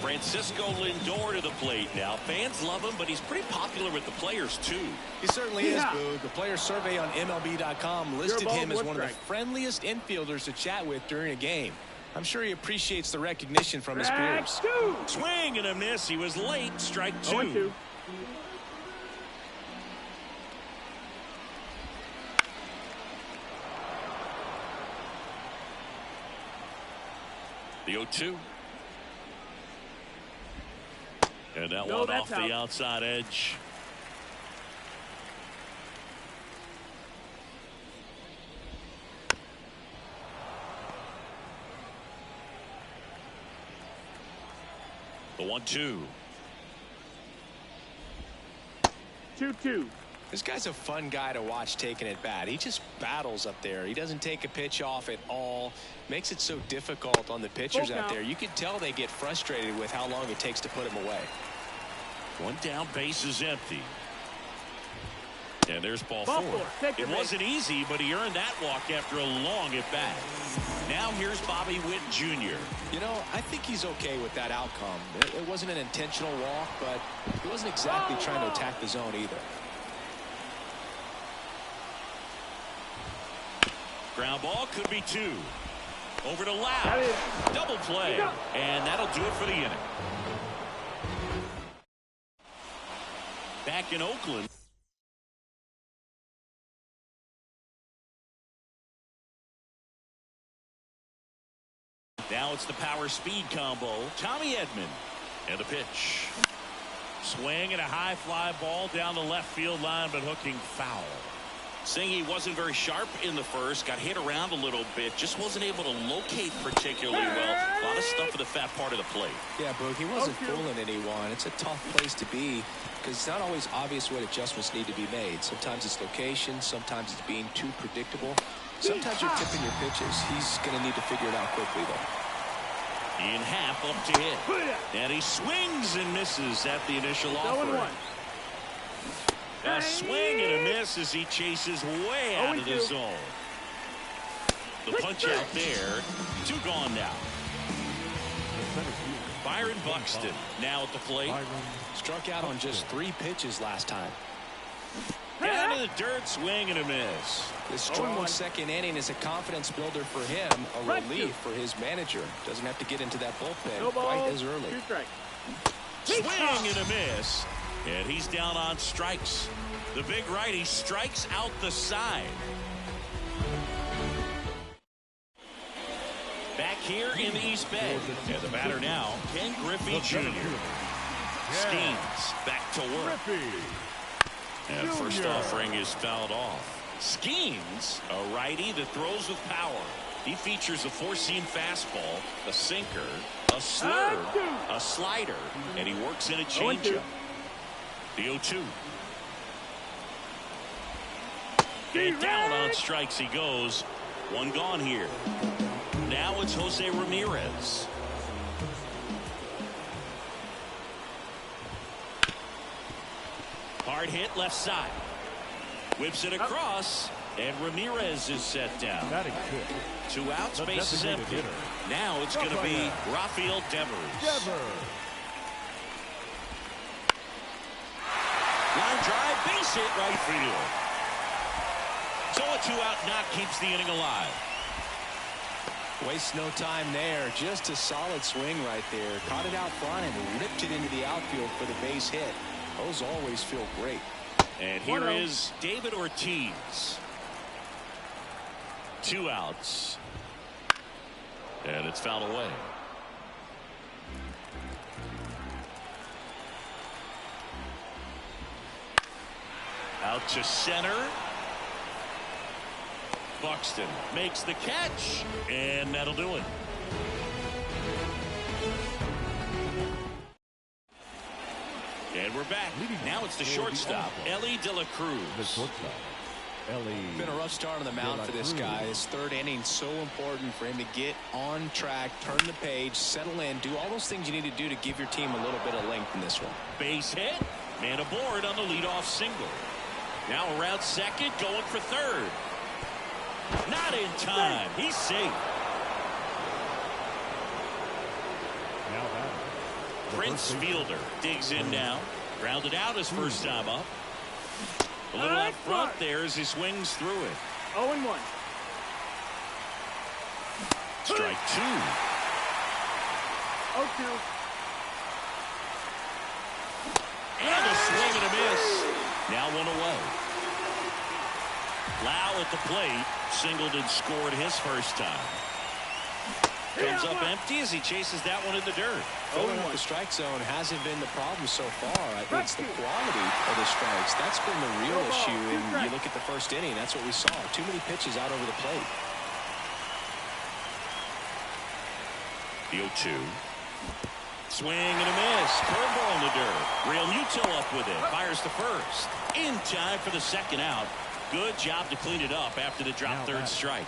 Francisco Lindor to the plate now. Fans love him, but he's pretty popular with the players, too. He certainly is, Boo. The player survey on MLB.com listed him as one of the friendliest infielders to chat with during a game. I'm sure he appreciates the recognition from his peers. Swing and a miss. He was late. Strike 2. 0-2. The 0-2. And that No, one that's off the out. outside edge. The 1-2. 2-2. This guy's a fun guy to watch taking at bat. He just battles up there. He doesn't take a pitch off at all. Makes it so difficult on the pitchers Full out count. there. You can tell they get frustrated with how long it takes to put him away. One down, base is empty. And there's ball Ball four. four. Take the It base. wasn't easy, but he earned that walk after a long at bat. Now here's Bobby Witt Jr. You know, I think he's okay with that outcome. It wasn't an intentional walk, but he wasn't exactly trying to attack the zone either. Ground ball could be two. Over to Lau. That is. Double play. And that'll do it for the inning. Back in Oakland. Now it's the power speed combo. Tommy Edman. And a pitch. Swing and a high fly ball down the left field line, but hooking foul. Saying he wasn't very sharp in the first, got hit around a little bit, just wasn't able to locate particularly well. A lot of stuff at the fat part of the plate. Yeah, Boog, he wasn't fooling anyone. It's a tough place to be because it's not always obvious what adjustments need to be made. Sometimes it's location, sometimes it's being too predictable. Sometimes you're tipping your pitches. He's going to need to figure it out quickly, though. In half up to hit. And he swings and misses at the initial offering. 0-1. A swing and a miss as he chases way out of the 0-2. zone. The punch out there. Two gone now. Byron Buxton now at the plate. Struck out on just 3 pitches last time. Down to the dirt, swing and a miss. This strong second inning is a confidence builder for him, a relief for his manager. Doesn't have to get into that bullpen No ball. quite as early. 2 strikes. Swing and a miss. And he's down on strikes. The big righty strikes out the side. Back here in the East Bay. And the batter now, Ken Griffey Jr. Skeens back to work. And first offering is fouled off. Skeens, a righty that throws with power. He features a four-seam fastball, a sinker, a slurve, a slider, and he works in a changeup. The 0-2. And down on strikes he goes. One gone here. Now it's Jose Ramirez. Hard hit left side. Whips it across, and Ramirez is set down. Two outs, base is empty. Now it's going to be Rafael Devers. Line drive, base hit, right field. So a 2-out knock keeps the inning alive. Waste no time there. Just a solid swing right there. Caught it out front and ripped it into the outfield for the base hit. Those always feel great. And here is David Ortiz. 2 outs. And it's fouled away. Out to center. Buxton makes the catch, and that'll do it. And we're back. Now it's the shortstop, Ellie De La Cruz. Been a rough start on the mound for this guy. His third inning so important for him to get on track, turn the page, settle in, do all those things you need to do to give your team a little bit of length in this one. Base hit, man aboard on the leadoff single. Now around second, going for third. Not in time. He's safe. Prince Fielder digs in now. Grounded out his first time up. A little out front there as he swings through it. 0-1. Strike 2. 0-2. And a swing and a miss. Now one away. Lau at the plate. Singled and scored his first time. Comes up empty as he chases that one in the dirt. Filling up the strike zone hasn't been the problem so far. It's the quality of the strikes. That's been the real issue. And you look at the first inning, that's what we saw. Too many pitches out over the plate. The 0-2. Swing and a miss. Curveball in the dirt. Real Muto up with it. Fires to first. In time for the second out. Good job to clean it up after the drop third strike.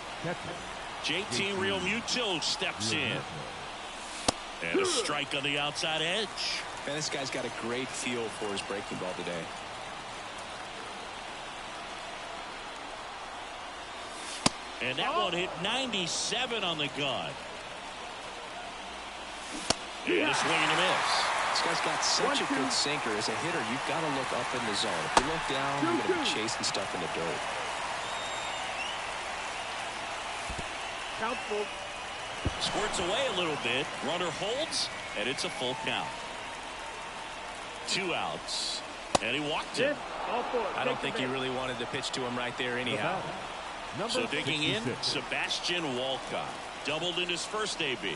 JT Real Muto steps in. And a strike on the outside edge. Man, this guy's got a great feel for his breaking ball today. And that one hit 97 on the gun. And a swing and a miss. This guy's got such a good sinker. As a hitter, you've got to look up in the zone. If you look down, you're going to be chasing stuff in the dirt. Count full. Squirts away a little bit. Runner holds, and it's a full count. 2 outs. And he walked it. I don't think he really wanted to pitch to him right there anyhow. So digging in, Sebastian Walcott. Doubled in his first AB.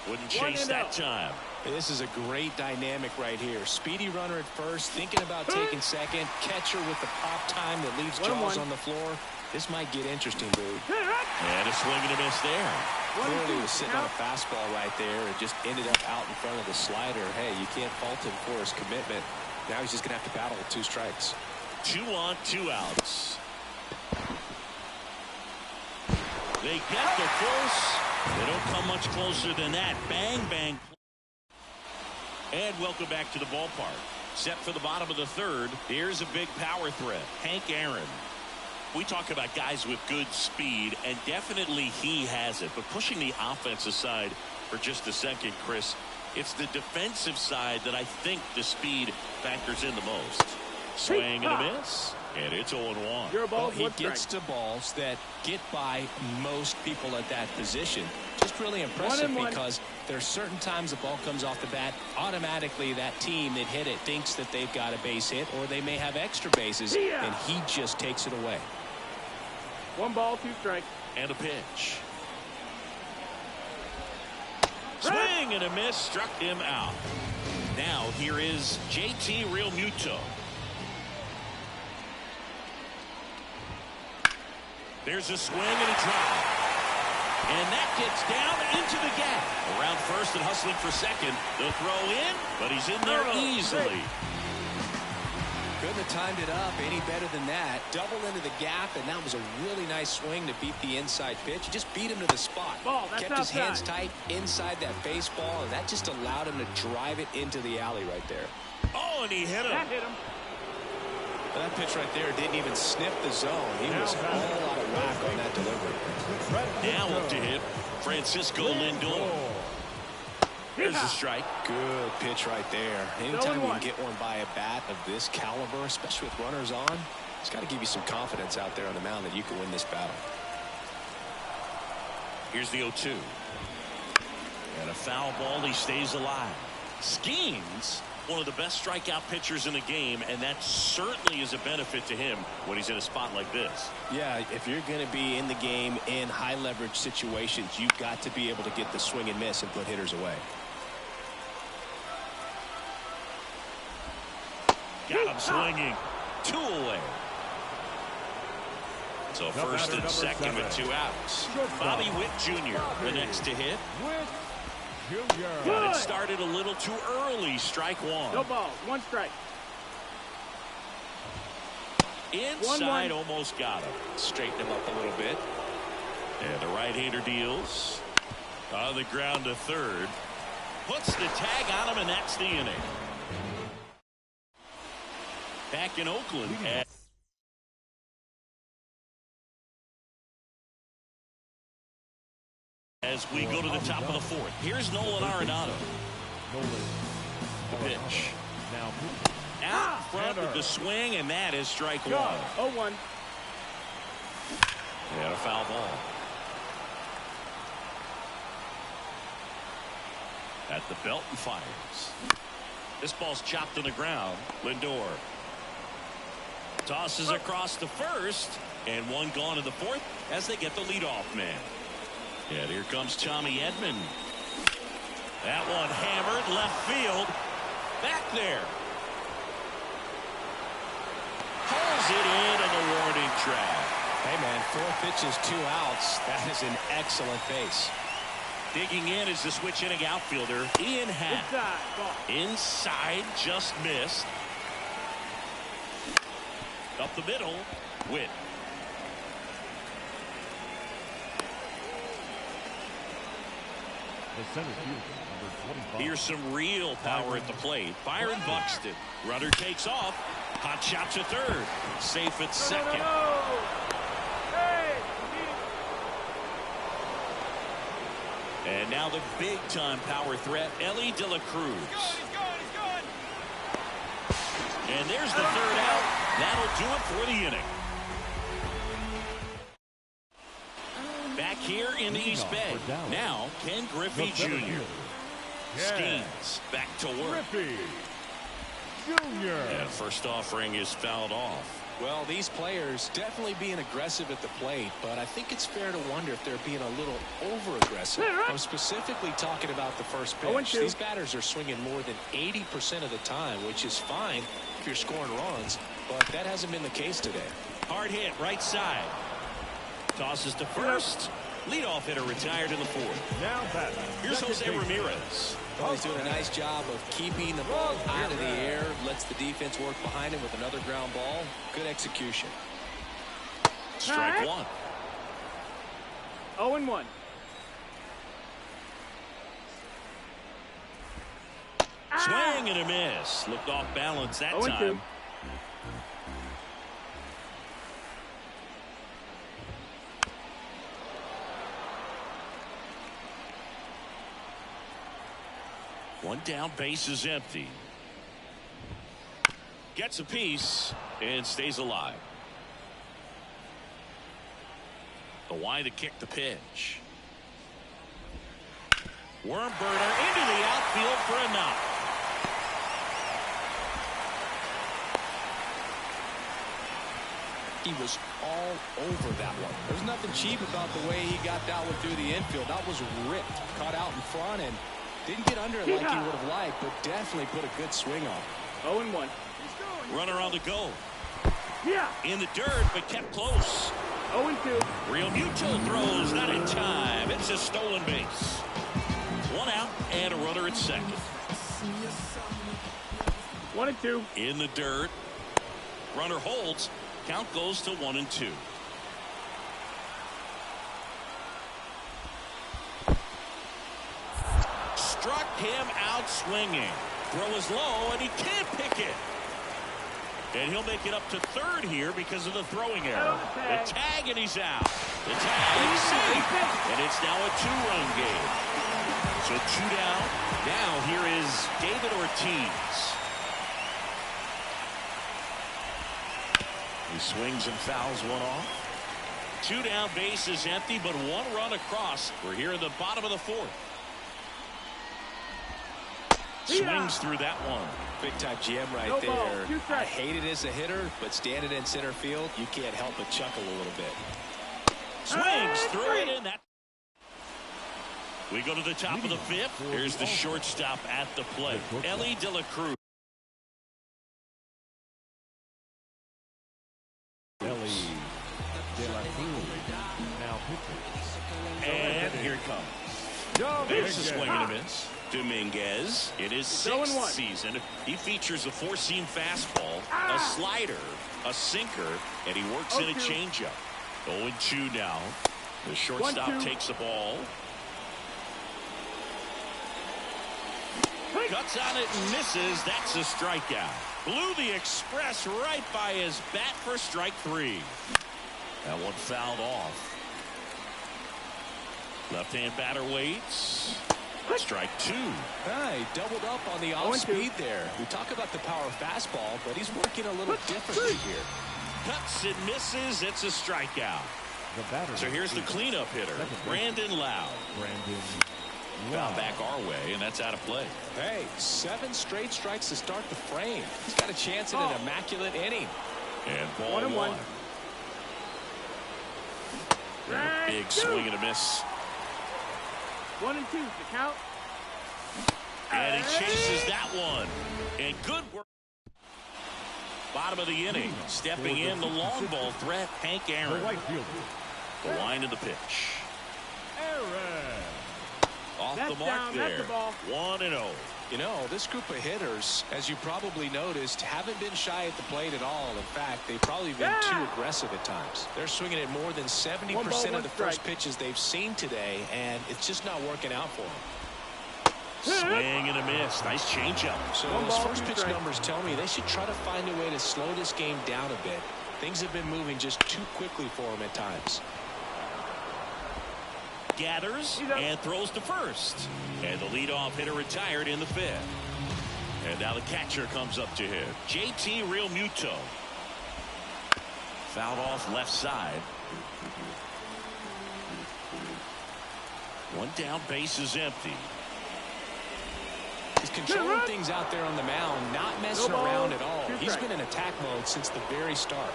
Wouldn't chase that time. This is a great dynamic right here. Speedy runner at first, thinking about taking second. Catcher with the pop time that leaves Jaws on the floor. This might get interesting, dude. And a swing and a miss there. Clearly was sitting on a fastball right there and just ended up out in front of the slider. Hey, you can't fault him for his commitment. Now he's just going to have to battle with 2 strikes. 2 on, 2 outs. They get the force. They don't come much closer than that. Bang, bang. And welcome back to the ballpark. Set for the bottom of the third. Here's a big power threat. Hank Aaron. We talk about guys with good speed, and definitely he has it. But pushing the offense aside for just a second, Chris, it's the defensive side that I think the speed factors in the most. Swing and a miss. And it's 0-1. Well, he gets to balls that get by most people at that position. Just really impressive because there's certain times the ball comes off the bat, automatically that team that hit it thinks that they've got a base hit or they may have extra bases, and he just takes it away. 1 ball, 2 strikes. And a pitch. Swing and a miss, struck him out. Now here is JT Real Muto. There's a swing and a drive. And that gets down into the gap. Around first and hustling for second. The throw in, but he's in there easily. Couldn't have timed it up any better than that. Double into the gap, and that was a really nice swing to beat the inside pitch. He just beat him to the spot. Kept his hands tight inside that baseball, and that just allowed him to drive it into the alley right there. Oh, and he hit him. That hit him. That pitch right there didn't even sniff the zone. He was all out of whack on that delivery. Now up to hit Francisco Lindor. There's a strike. Good pitch right there. Anytime you can get one by a bat of this caliber, especially with runners on, it's got to give you some confidence out there on the mound that you can win this battle. Here's the 0-2. And a foul ball. He stays alive. Schemes. One of the best strikeout pitchers in the game, and that certainly is a benefit to him when he's in a spot like this. Yeah, if you're going to be in the game in high leverage situations, you've got to be able to get the swing and miss and put hitters away. Got him swinging. 2 away. So first and second with 2 outs. Bobby Witt Jr. the next to hit. But it started a little too early. Strike 1. No ball. 1 strike. Inside, almost got him. Straighten him up a little bit. And the right-hander deals. On the ground to third. Puts the tag on him, and that's the inning. Back in Oakland. As we go to the top of the 4th. Here's Nolan Arenado. The pitch. Out front of the swing, and that is strike 1. 0-1. And a foul ball. At the belt and fires. This ball's chopped to the ground. Lindor tosses across the first, and 1 gone in the 4th as they get the leadoff man. And here comes Tommy Edman. That one hammered left field. Back there. Pulls it in on the warning track. Hey, man, 4 pitches, 2 outs. That is an excellent base. Digging in is the switch inning outfielder, Ian Happ. Inside, just missed. Up the middle, Witt. The center fielder, number 25. Here's some real power at the plate. Byron Buxton. Runner takes off. Hot shot to third. Safe at second. And now the big-time power threat, Ellie De La Cruz. He's going. And there's the third out. That'll do it for the inning. Back here in the East Bay. Now, Ken Griffey Jr. Skeens back to work. Griffey Jr. And first offering is fouled off. Well, these players definitely being aggressive at the plate, but I think it's fair to wonder if they're being a little over-aggressive. I'm specifically talking about the first pitch. These batters are swinging more than 80% of the time, which is fine if you're scoring runs, but that hasn't been the case today. Hard hit, right side. Tosses to first. Leadoff hitter retired in the fourth. Now batting. Here's Jose Ramirez. Well, he's doing a nice job of keeping the ball out of the air, lets the defense work behind him with another ground ball. Good execution. Strike one. 0-1. Swing and a miss. Looked off balance that time. 0-2. One down, base is empty. Gets a piece and stays alive. The Y to kick the pitch. Worm burner into the outfield for a knock. He was all over that one. There's nothing cheap about the way he got that one through the infield. That was ripped, caught out in front, and didn't get under it like he would have liked, but definitely put a good swing on. 0-1. Runner on the go. Yeah. In the dirt, but kept close. 0-2. Real Mutual throws, not in time. It's a stolen base. One out and a runner at second. 1-2. In the dirt. Runner holds. Count goes to 1-2. Struck him out swinging. Throw is low, and he can't pick it. And he'll make it up to third here because of the throwing error. The tag, and he's out. The tag, safe. And it's now a 2-run game. So 2 down. Now here is David Ortiz. He swings and fouls one off. 2 down, base is empty, but 1 run across. We're here in the bottom of the fourth. Swings through that one. Big time GM right No there. ball. 2 I strikes. hate it as a hitter, but standing in center field, you can't help but chuckle a little bit. Swings through it in. That. We go to the top of the fifth. Here's the shortstop at the plate, Ellie De La Cruz. Ellie De La Cruz now pitching. And here it comes. There's a swing and a miss. Dominguez in his 6th season. He features a 4-seam fastball, a slider, a sinker, and he works in a changeup. 0-2 now. The shortstop takes the ball. Cuts on it and misses. That's a strikeout. Blew the express right by his bat for strike 3. That one fouled off. Left-hand batter waits. Strike 2. He doubled up on the off-speed there. We talk about the power fastball, but he's working a little differently here. Cuts and misses. It's a strikeout. So here's the cleanup hitter, Brandon Lowe. Foul back our way, and that's out of play. Hey, 7 straight strikes to start the frame. He's got a chance at an immaculate inning. And ball 1. Big swing and a miss. 1 and 2 to count. And he chases that one. And good work. Bottom of the inning. Stepping in the long ball threat, Hank The Aaron. right fielder, The line of the pitch. Aaron. Off That's the mark down, that's there. the ball. 1-0. You know, this group of hitters, as you probably noticed, haven't been shy at the plate at all. In fact, they've probably been too aggressive at times. They're swinging at more than 70% 1 ball, 1 of the first strike. pitches they've seen today, and it's just not working out for them. Swing and a miss. Nice changeup. So 1 those ball, first 2 pitch strikes. numbers tell me they should try to find a way to slow this game down a bit. Things have been moving just too quickly for them at times. Gathers and throws to first. And the leadoff hitter retired in the 5th. And now the catcher comes up to him. JT Realmuto. Fouled off left side. 1 down, base is empty. He's controlling things out there on the mound, not messing No ball, around at all. 2 He's strikes. been in attack mode since the very start.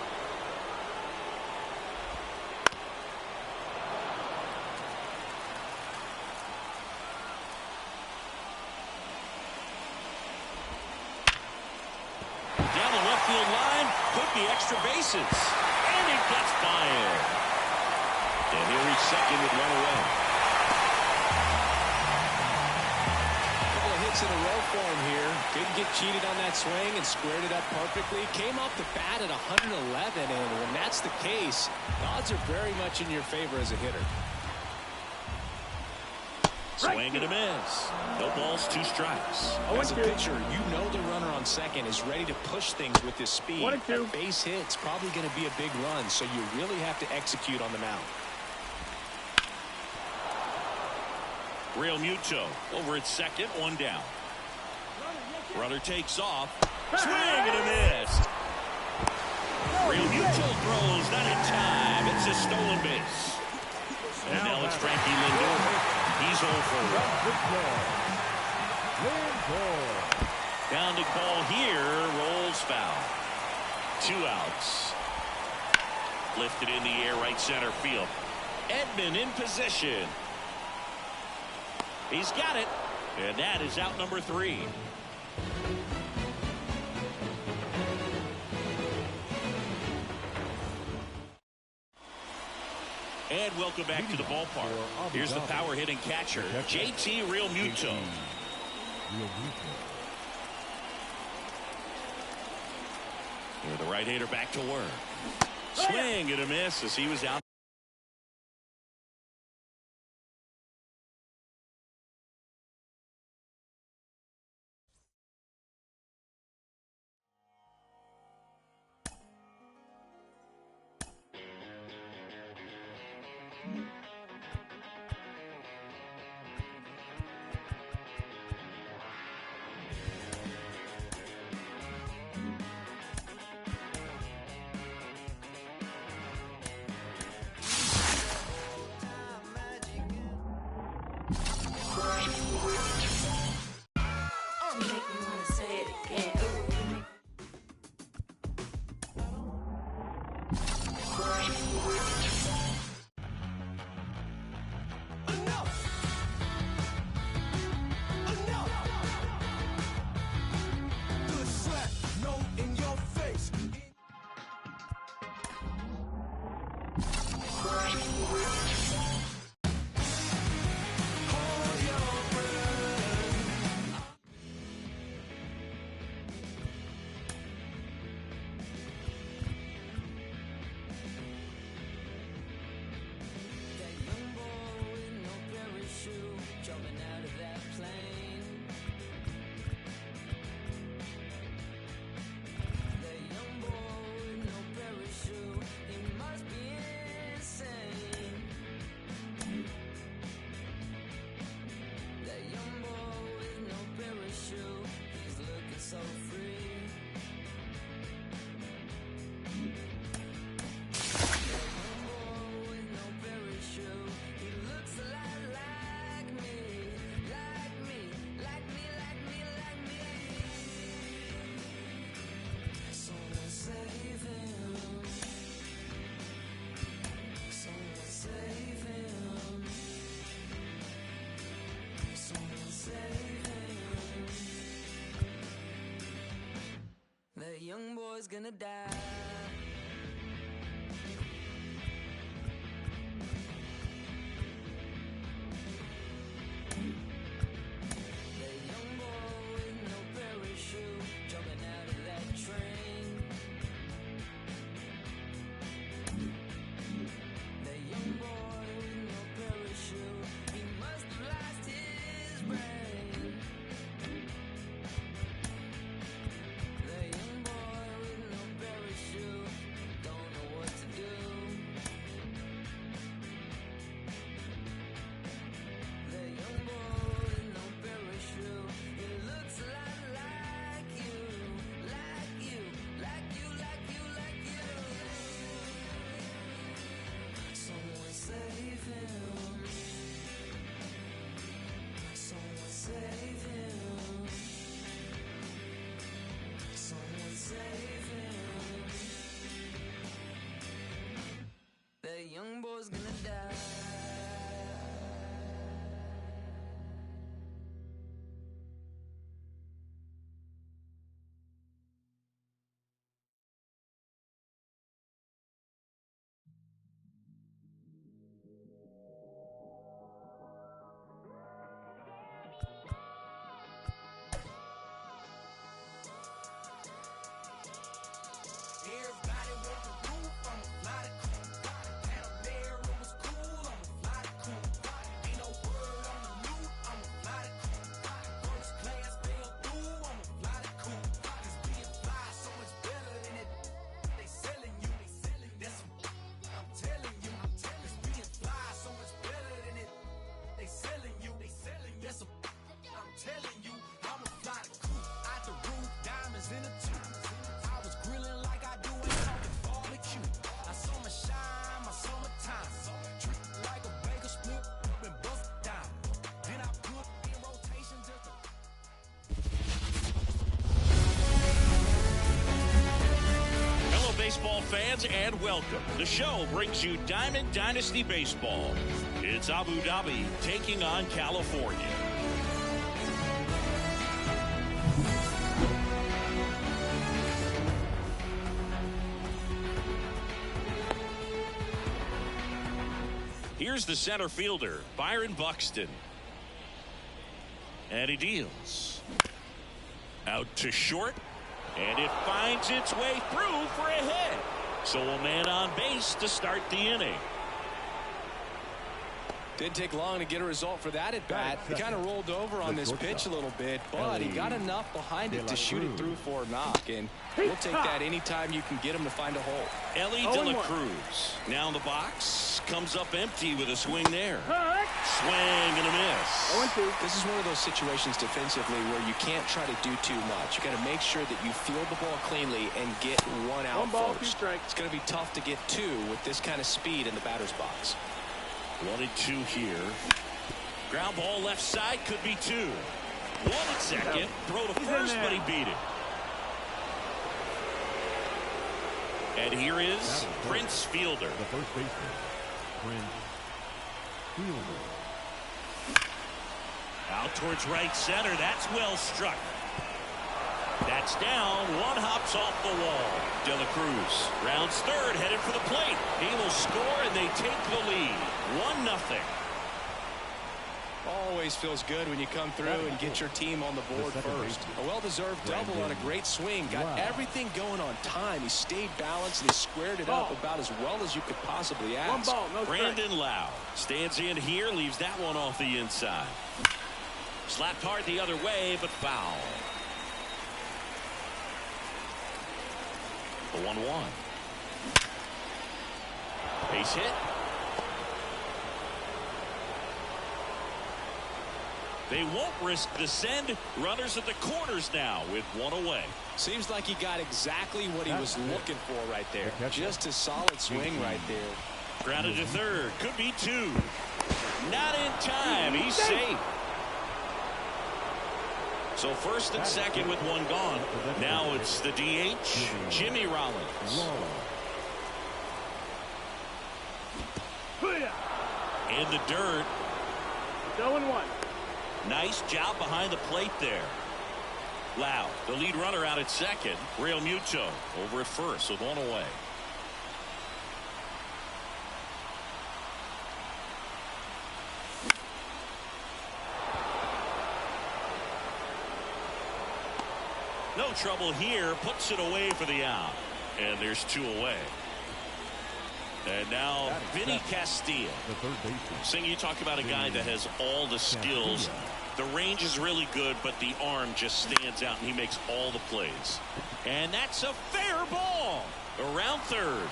Down the left field line. Could be extra bases. And he gets by it. And he'll reach second with 1 away. Couple of hits in a row for him here. Didn't get cheated on that swing and squared it up perfectly. Came off the bat at 111, and when that's the case, the odds are very much in your favor as a hitter. Swing and a miss. No balls, 2 strikes. As a pitcher, you know the runner on second is ready to push things with his speed. 1 and 2. That base hit's probably going to be a big run, so you really have to execute on the mound. Realmuto over at second, 1 down. Runner takes off. Swing and a miss. Realmuto throws, not in time. It's a stolen base. And now it's Frankie Lindor. He's 0 for 1. Pounding ball here, rolls foul. 2 outs. Lifted in the air, right center field. Edman in position. He's got it. And that is out number 3. And welcome back to the ballpark. Here's the power hitting catcher, JT Realmuto. Here the right hander back to work. Swing and a miss as he was out. gonna die. The young boy with no parachute jumping out of that train. The young boy with no parachute, he must have lost his brain. The young boy with no parachute don't know what to do. The young boy with no parachute, he looks a lot like you, like you, like you, like you, like you. Someone save him. Someone save him. Someone save him. The young boy's gonna die. Everybody want the roof, I'ma fly the coop. Had up there, it was cool, I'ma fly the coop. Ain't no word on the loot, I'ma fly the coop. First class fell through, I'ma fly the coop. Cause being fly so much better than it. They selling you, that's what I'm telling you. Cause being fly so much better than it. They selling you, that's what I'm telling you. I'ma fly the coop. Out the roof, diamonds in the tube. I was grilling like I do ain't talking barbecue. I saw my shine, my summertime. Treat like a bagel split and bust down. Then I put in rotation just to. Hello, baseball fans, and welcome. The show brings you Diamond Dynasty Baseball. It's Abu Dhabi taking on California. Here's the center fielder, Byron Buxton. And he deals. Out to short. And it finds its way through for a hit. So a man on base to start the inning. Didn't take long to get a result for that at bat. He kind of rolled over on this pitch a little bit, but he got enough behind it to shoot it through for a knock. And we'll take that anytime you can get him to find a hole. Ellie De La Cruz now in the box, comes up empty with a swing there. Swing and a miss. This is one of those situations defensively where you can't try to do too much. You got to make sure that you field the ball cleanly and get one out first. It's going to be tough to get two with this kind of speed in the batter's box. 1-2 here. Ground ball left side, could be two. 1 at second, throw to first, but he beat it. And here is Prince Fielder. The first baseman, Prince Fielder. Out towards right center. That's well struck. That's down. One hops off the wall. De La Cruz rounds third, headed for the plate. He will score, and they take the lead. 1-0. Always feels good when you come through and get your team on the board first. A well-deserved double on a great swing. Got everything going on time. He stayed balanced and he squared it up about as well as you could possibly ask. One ball, no strike. Brandon Lau stands in here, leaves that one off the inside. Slapped hard the other way, but foul. The 1-1. Base hit. They won't risk the send. Runners at the corners now with one away. Seems like he got exactly what he was looking for right there. Just a solid swing right there. Grounded to third. Could be two. Not in time. He's safe. So first and second with one gone. Now it's the DH, Jimmy Rollins. In the dirt. 0-1. Nice job behind the plate there. Lau, the lead runner out at second. Real Muto over at first with one away. No trouble here. Puts it away for the out. And there's two away. And now Vinny Castilla. The third baseman. Sing, you talk about a guy that has all the skills. The range is really good, but the arm just stands out, and he makes all the plays. And that's a fair ball. Around third.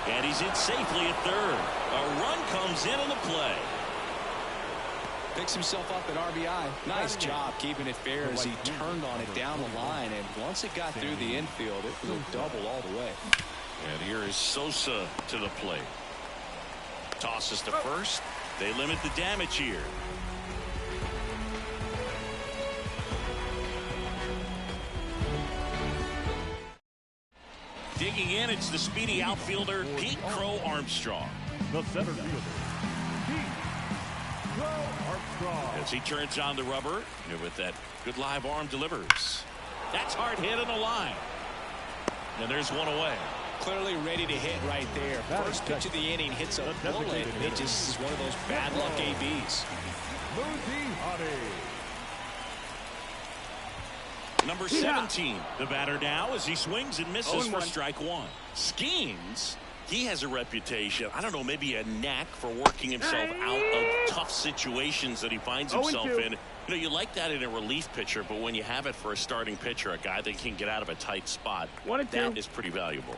And he's in safely at third. A run comes in on the play. Picks himself up at RBI. Nice job keeping it fair as he turned on it down the line. And once it got through the infield, it was a double all the way. And here is Sosa to the plate. Tosses to first. They limit the damage here. Digging in, it's the speedy outfielder Pete Crow Armstrong. The center fielder, Pete Crow Armstrong. As he turns on the rubber, and with that good live arm delivers. That's hard hit on the line. And there's one away. Clearly ready to hit right there. First pitch of the inning hits a bullet. It just is one of those bad luck ABs. Number 17, the batter now as he swings and misses for strike one. Skeens, he has a reputation, I don't know, maybe a knack for working himself out of tough situations that he finds himself in. You know, you like that in a relief pitcher, but when you have it for a starting pitcher, a guy that can get out of a tight spot, that is pretty valuable.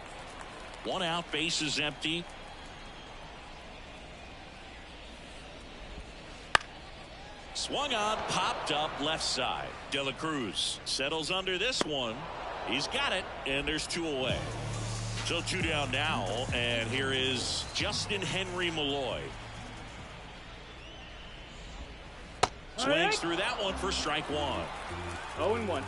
One out, base is empty. Swung on, popped up left side. De La Cruz settles under this one. He's got it, and there's two away. So two down now, and here is Justin Henry Malloy. Swings through that one for strike one. 0-1.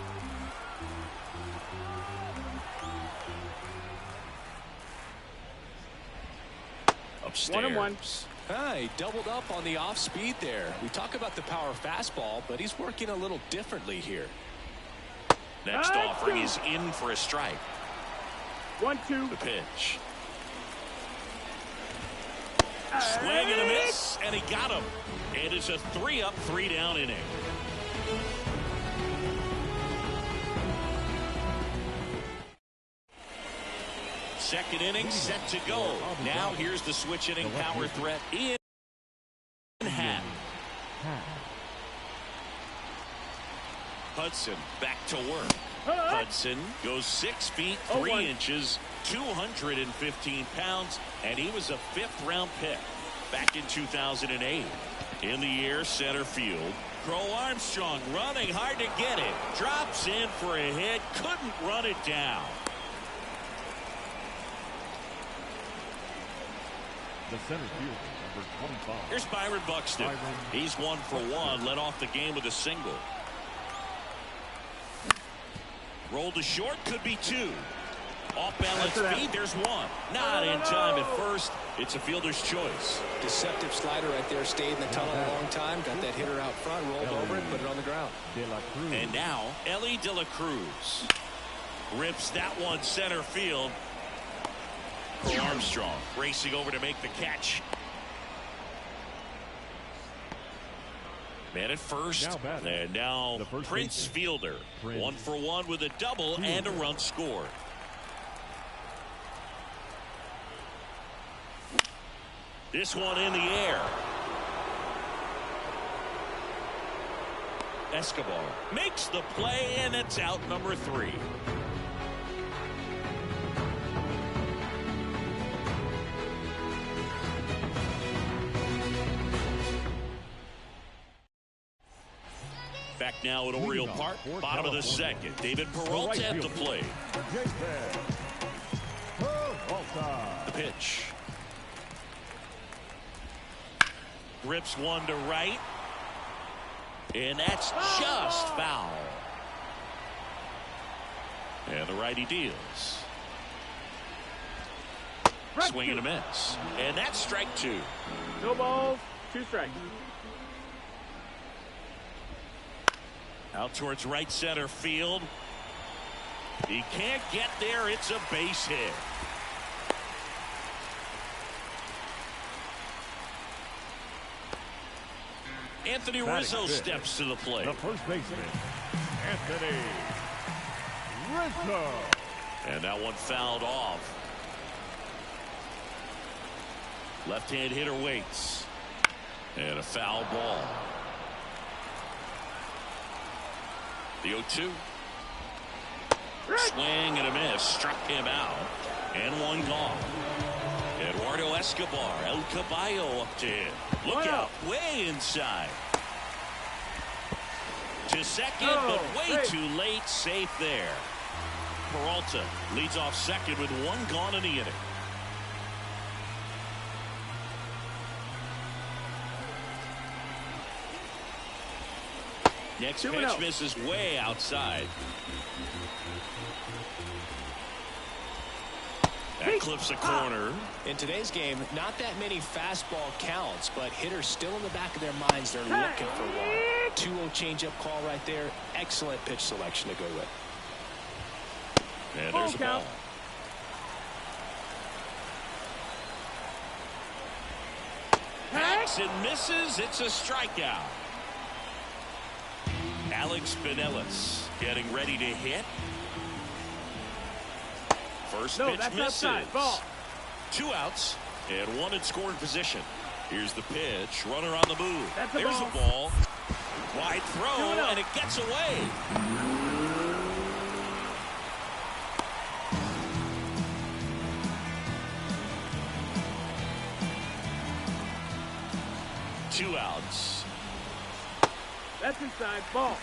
Upstairs. 1-1. He doubled up on the off speed there. We talk about the power fastball, but he's working a little differently here. Next offering is in for a strike. 1-2. The pitch. Swing and a miss, and he got him. And it's a 3-up, 3-down inning. Second inning set to go. Now here's the switch inning power threat in Hat. Hudson back to work. Hudson goes 6 feet 3 inches, 215 pounds, and he was a 5th-round pick back in 2008. In the air, center field. Crow Armstrong running hard to get it. Drops in for a hit. Couldn't run it down. The center fielder, number 25. Here's Byron Buxton. He's 1 for 1. Led off the game with a single. Rolled to short, could be 2. Off balance speed, there's 1. Not in time at first. It's a fielder's choice. Deceptive slider right there. Stayed in the tunnel a long time. Got that hitter out front, rolled over it, put it on the ground. And now Ellie De La Cruz rips that one center field. Armstrong racing over to make the catch. Man at first, and now Prince Fielder. 1 for 1 with a double and a run scored. This one in the air. Escobar makes the play, and it's out number 3. Back now at Oriole Park, bottom of the second. David Peralta at the plate. The pitch. Rips one to right. And that's just foul. And the righty deals. Swing and a miss. And that's strike 2. No balls, 2 strikes. Out towards right center field. He can't get there. It's a base hit. Anthony Rizzo steps to the plate. The first baseman, Anthony Rizzo. And that one fouled off. Left-hand hitter waits. And a foul ball. The 0-2. Swing and a miss. Struck him out. And one gone. Eduardo Escobar, El Caballo up to him. Look out, way inside. To second, but way too late. Safe there. Peralta leads off second with one gone in the inning. Next pitch misses way outside. That clips a corner. In today's game, not that many fastball counts, but hitters still in the back of their minds, they're looking for one. 2-0 changeup call right there. Excellent pitch selection to go with. And there's a ball. Hacks and misses. It's a strikeout. Alex Pinellas getting ready to hit. First pitch misses. Ball. 2 outs and 1 in scoring position. Here's the pitch. Runner on the move. There's a ball. Wide throw, and it gets away. Two outs. That's inside. Ball.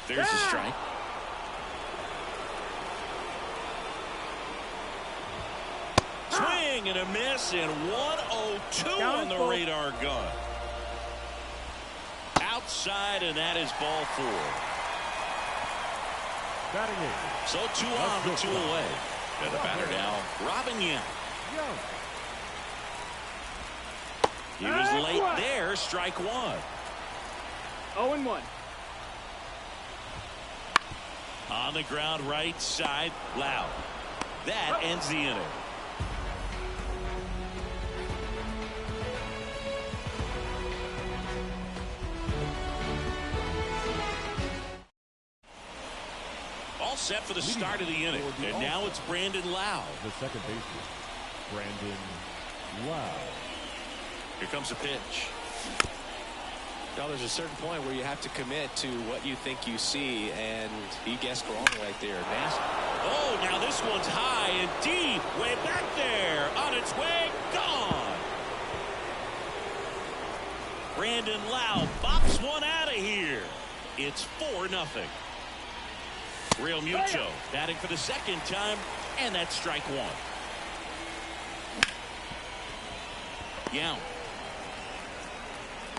There's a strike. Swing and a miss, and 1-0-2 on the radar gun. Outside, and that is ball 4. So 2 on and 2 away. And the batter now, Robin Young. He was late there, strike 1. 0-1. On the ground, right side, Loud. That ends the inning. All set for the start of the inning. And now it's Brandon Loud. The second baseman, Brandon Loud. Here comes a pitch. Now there's a certain point where you have to commit to what you think you see, and he guessed wrong right there. Nasty. Oh, now this one's high and deep. Way back there. On its way. Gone. Brandon Loud bops one out of here. It's 4-0. Real Muto batting for the second time, and that's strike 1. Young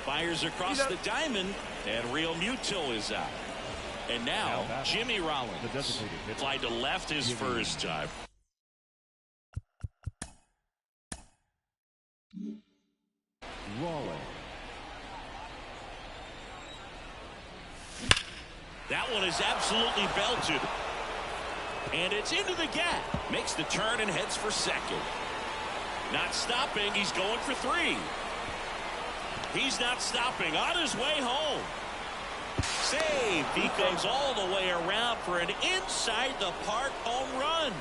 fires across the diamond, and Real Muto is out. And now Jimmy Rollins fly to left his first time. Rollins. That one is absolutely belted. And it's into the gap. Makes the turn and heads for second. Not stopping. He's going for 3. He's not stopping. On his way home. Save. He comes all the way around for an inside the park home run.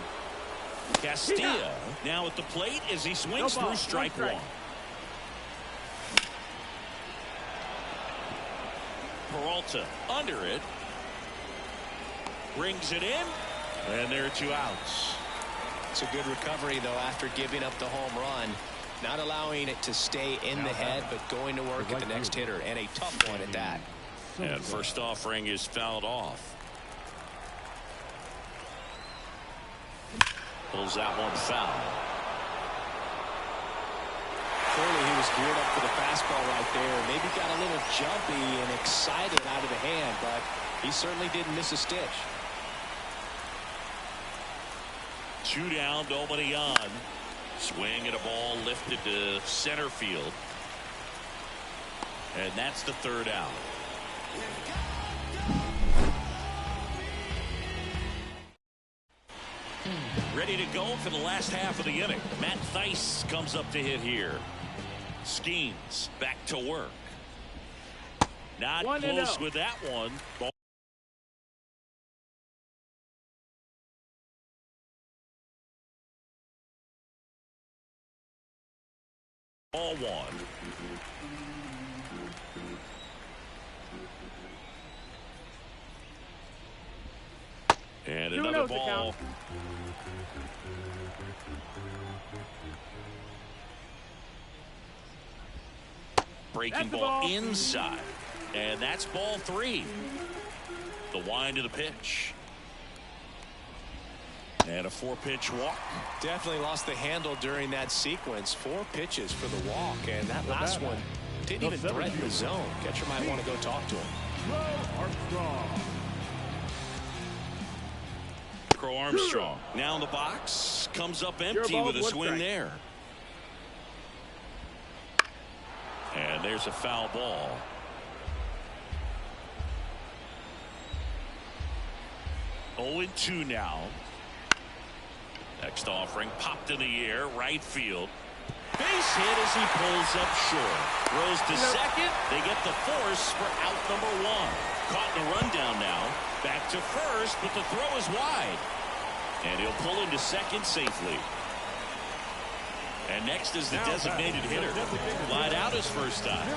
Castilla now at the plate as he swings through strike 1. Peralta under it. Brings it in. And there are 2 outs. It's a good recovery, though, after giving up the home run. Not allowing it to stay in the head, but going to work at the next hitter, and a tough one at that. And first offering is fouled off. Pulls that one foul. Clearly he was geared up for the fastball right there. Maybe got a little jumpy and excited out of the hand, but he certainly didn't miss a stitch. 2 down, nobody on. Swing and a ball lifted to center field. And that's the third out. Ready to go for the last half of the inning. Matt Theis comes up to hit here. Skeens back to work. Not close with that one. Ball one. And another ball. Breaking ball inside. And that's ball three. The wind of the pitch. And a 4-pitch walk. Definitely lost the handle during that sequence. 4 pitches for the walk. And that last one didn't even threaten the zone. Catcher might want to go talk to him. Crow Armstrong now in the box. Comes up empty with a swing there. And there's a foul ball. Oh, 0-2 now. Next offering popped in the air, right field. Base hit as he pulls up short. Throws to second. They get the force for out number 1. Caught in a rundown now. Back to first, but the throw is wide. And he'll pull into second safely. And next is the designated hitter. Lied out his first time.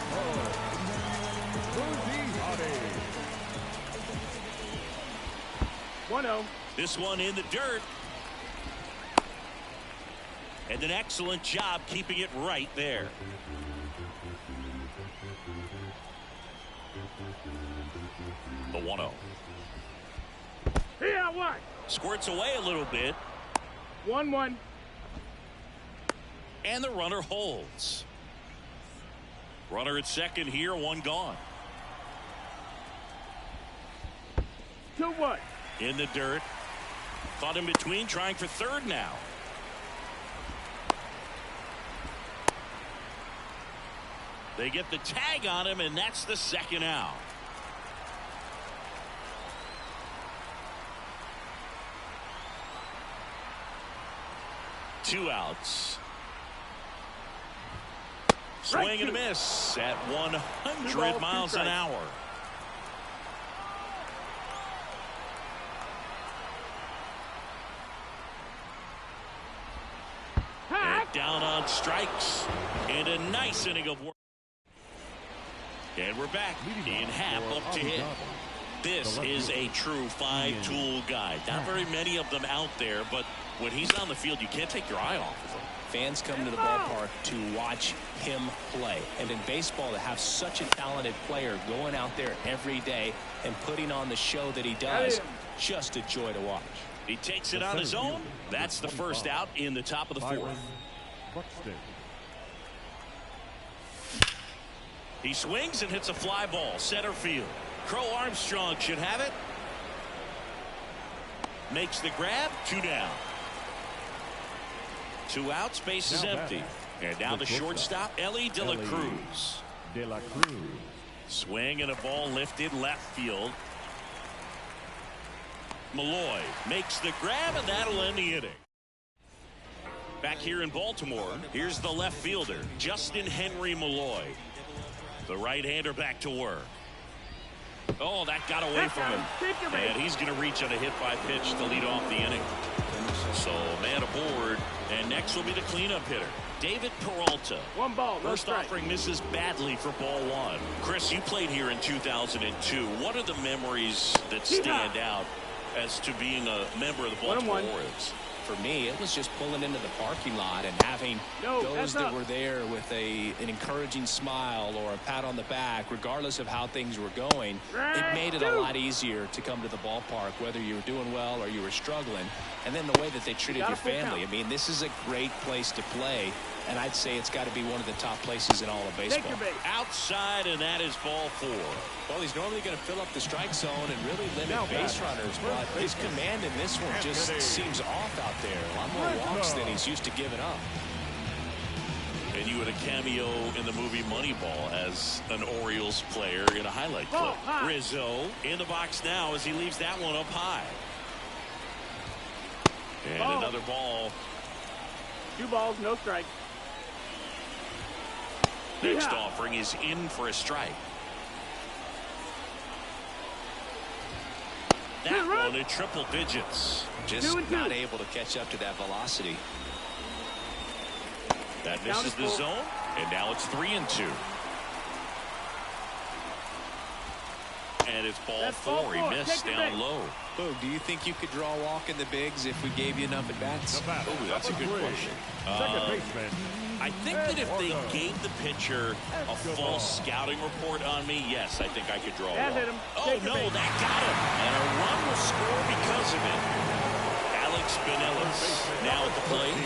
1-0. This one in the dirt. And an excellent job keeping it right there. The 1-0. Here, what? Squirts away a little bit. 1-1. And the runner holds. Runner at second here, 1 gone. 2-1. In the dirt. Caught in between, trying for third now. They get the tag on him, and that's the second out. Two outs. Swing and a miss at 100 miles an hour. And down on strikes. And a nice inning of work. And we're back in half up to hit. This is a true 5-tool guy. Not very many of them out there, but when he's on the field, you can't take your eye off of him. Fans come to the ballpark to watch him play. And in baseball, to have such a talented player going out there every day and putting on the show that he does, just a joy to watch. He takes it on his own. That's the first out in the top of the 4th. He swings and hits a fly ball, center field. Crow Armstrong should have it. Makes the grab, 2 down. 2 outs, base is empty. And now the shortstop, Ellie De La Cruz. Swing and a ball lifted left field. Malloy makes the grab, and that'll end the inning. Back here in Baltimore, here's the left fielder, Justin Henry Malloy. The right-hander back to work. Oh, that got away from him. And he's going to reach on a hit by pitch to lead off the inning. So, man aboard. And next will be the cleanup hitter, David Peralta. 1 ball, no First strike. offering misses badly for ball 1. Chris, you played here in 2002. What are the memories that stand out as to being a member of the Baltimore Orioles? For me, it was just pulling into the parking lot and having those that were there with an encouraging smile or a pat on the back, regardless of how things were going. It made it a lot easier to come to the ballpark, whether you were doing well or you were struggling. And then the way that they treated your family. I mean, this is a great place to play, and I'd say it's got to be one of the top places in all of baseball. Outside, and that is ball 4. Well, he's normally going to fill up the strike zone and really limit base runners, but his command in this one just seems off out there. A lot more walks than he's used to giving up. A And you had a cameo in the movie Moneyball as an Orioles player in a highlight clip. Rizzo in the box now as he leaves that one up high. And another ball. 2 balls, no strike. Next offering is in for a strike. That one in triple digits. Just not able to catch up to that velocity. That misses the zone, and now it's 3-2. And it's ball four. He missed down low. Boog, do you think you could draw a walk in the bigs if we gave you enough at bats? Oh, that's a good question. Second baseman. I think that if they gave the pitcher a full scouting report on me, yes, I think I could draw a walk. Oh, no, that got him. And a run will score because of it. Alex Spinellis now at the plate.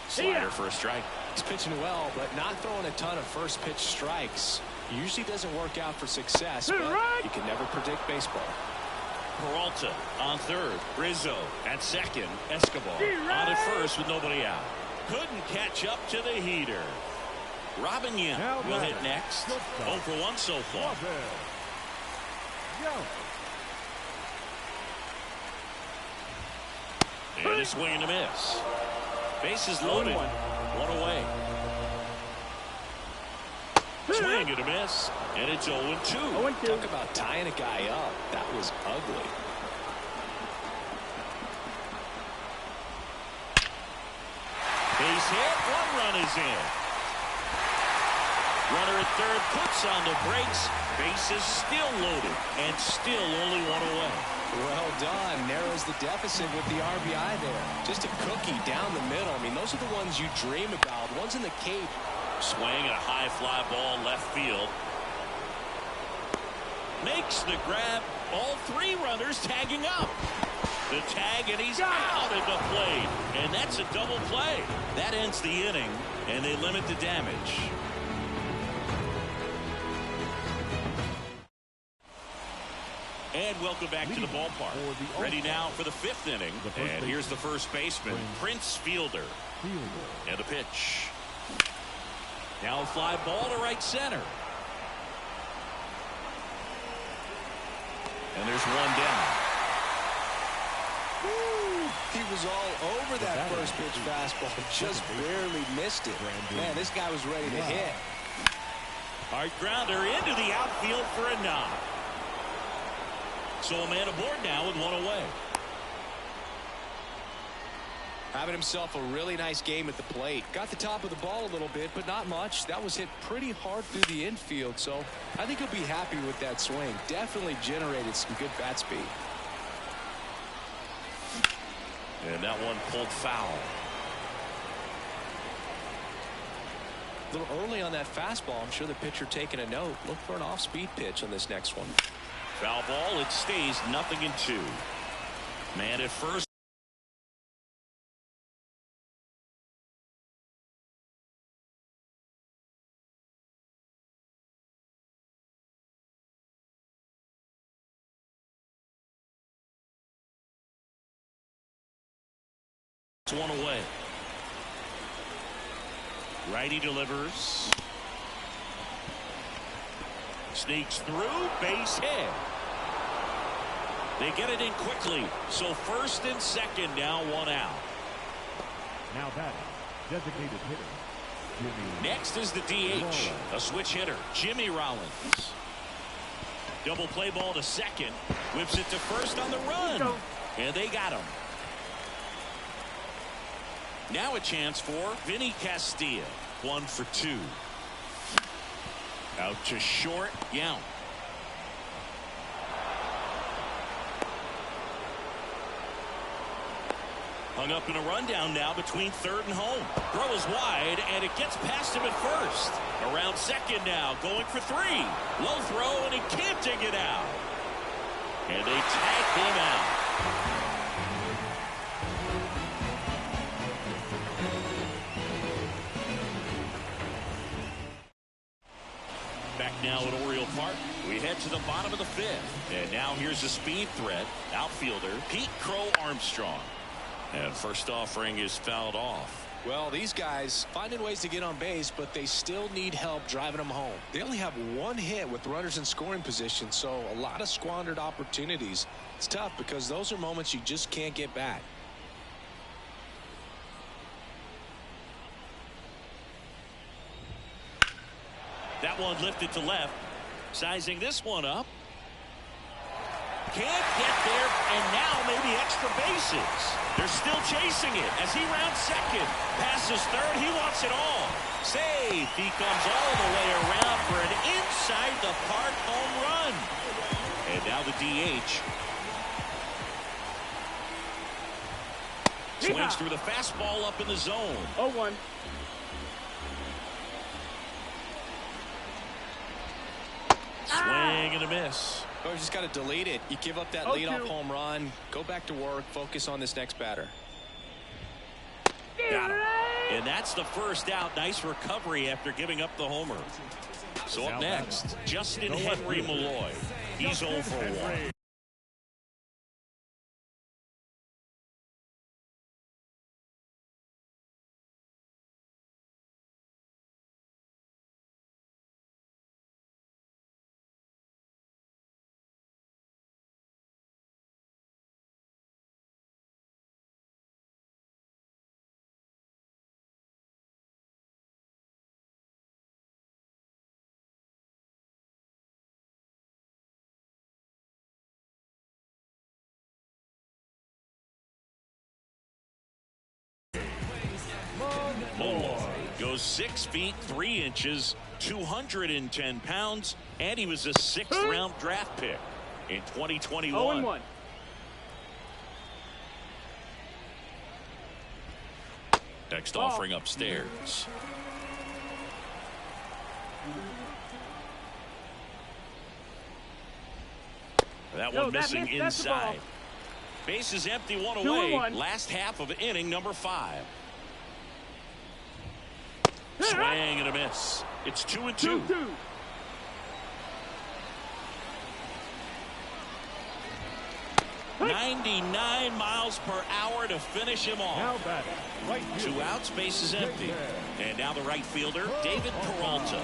Slider for a strike. He's pitching well, but not throwing a ton of first pitch strikes. Usually doesn't work out for success, but you can never predict baseball. Peralta on third. Rizzo at second. Escobar on at first with nobody out. Couldn't catch up to the heater. Robin Young will hit next. 0 for 1 so far. And a swing and a miss. Bases loaded. One away. Swing and a miss. And it's 0-2. Talk about tying a guy up. That was ugly. Base hit. 1 run is in. Runner at third puts on the brakes. Bases still loaded. And still only 1 away. Well done. Narrows the deficit with the RBI there. Just a cookie down the middle. I mean, those are the ones you dream about. Ones in the cape. Swing and a high fly ball left field. Makes the grab. All 3 runners tagging up. The tag, and he's out at the plate. And that's a double play. That ends the inning, and they limit the damage. And welcome back to the ballpark. Ready now for the 5th inning. And here's the first baseman, Prince Fielder. And the pitch. Now a fly ball to right center. And there's 1 down. Woo, he was all over that first pitch fastball. Just barely missed it. Man, this guy was ready to hit. Hard grounder into the outfield for a knock. So a man aboard now with 1 away. Having himself a really nice game at the plate. Got the top of the ball a little bit, but not much. That was hit pretty hard through the infield, so I think he'll be happy with that swing. Definitely generated some good bat speed. And that one pulled foul. A little early on that fastball. I'm sure the pitcher taking a note. Look for an off-speed pitch on this next one. Foul ball. It stays 0-2. Man at first. It's 1 away. Righty delivers. Sneaks through. Base hit. They get it in quickly. So first and second now, 1 out. Now batting, designated hitter, Jimmy. Next is the DH, a switch hitter, Jimmy Rollins. Double play ball to second. Whips it to first on the run. And they got him. Now a chance for Vinny Castilla. 1 for 2. Out to short. Yount. Hung up in a rundown now between third and home. Throw is wide, and it gets past him at first. Around second now, going for 3. Low throw, and he can't dig it out. And they tag him out. Back now at Oriole Park. We head to the bottom of the fifth. And now here's a speed threat. Outfielder Pete Crow Armstrong. And first offering is fouled off. Well, these guys finding ways to get on base, but they still need help driving them home. They only have one hit with runners in scoring position, so a lot of squandered opportunities. It's tough because those are moments you just can't get back. That one lifted to left. Sizing this one up. Can't get there, and now maybe extra bases. They're still chasing it as he rounds second. Passes third. He wants it all. Safe. He comes all the way around for an inside the park home run. And now the DH. Swings through the fastball up in the zone. 0-1. Swing and a miss. Oh, you just got to delete it. You give up that leadoff home run. Go back to work. Focus on this next batter. Got him. And that's the first out. Nice recovery after giving up the homer. So up next, Justin Henry Malloy. He's 0 for 1. Malloy goes 6 feet 3 inches, 210 pounds, and he was a 6th round draft pick in 2021. 0-1. Next offering upstairs. That one missing inside. Base is empty, one away. Last half of inning number 5. Swing and a miss. It's 2-2. 2-2. $99 miles per hour to finish him off. Now batting, right 2 outs, base is empty. And now the right fielder, David Peralta.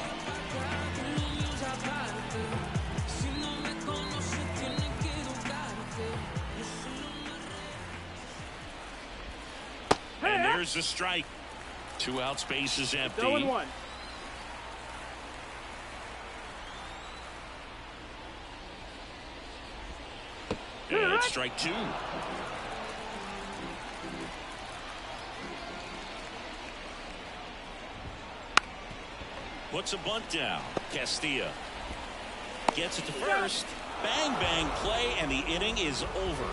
And there's the strike. 2 outs, base is empty. 0-1. And it's strike 2. Puts a bunt down. Castilla gets it to first. Bang, bang play, and the inning is over.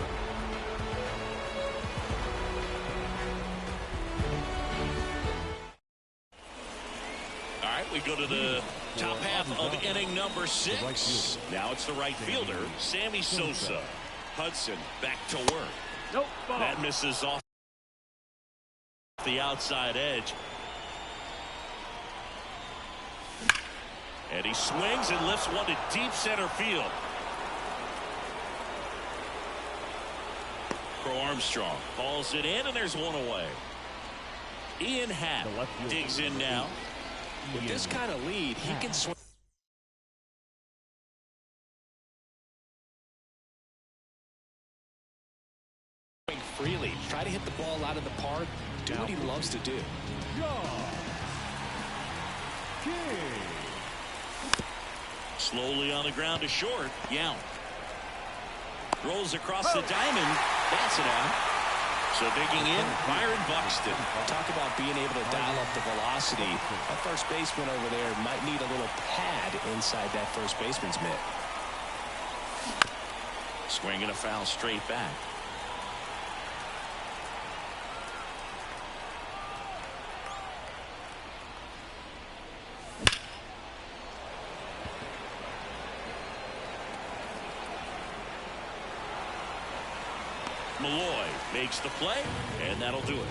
All right, we go to the top half of inning number 6. Now it's the right fielder, Sammy Sosa. Hudson back to work. Nope. Ball. That misses off the outside edge. And he swings and lifts one to deep center field. Crow Armstrong calls it in, and there's one away. Ian Happ digs in now. With this kind of lead, he can swing freely. Try to hit the ball out of the park. Do what he loves to do. Slowly on the ground to short. Yount rolls across the diamond. That's it out. So digging in, Byron Buxton. Talk about being able to dial up the velocity. That first baseman over there might need a little pad inside that first baseman's mitt. Swinging a foul straight back. Malloy makes the play, and that'll do it.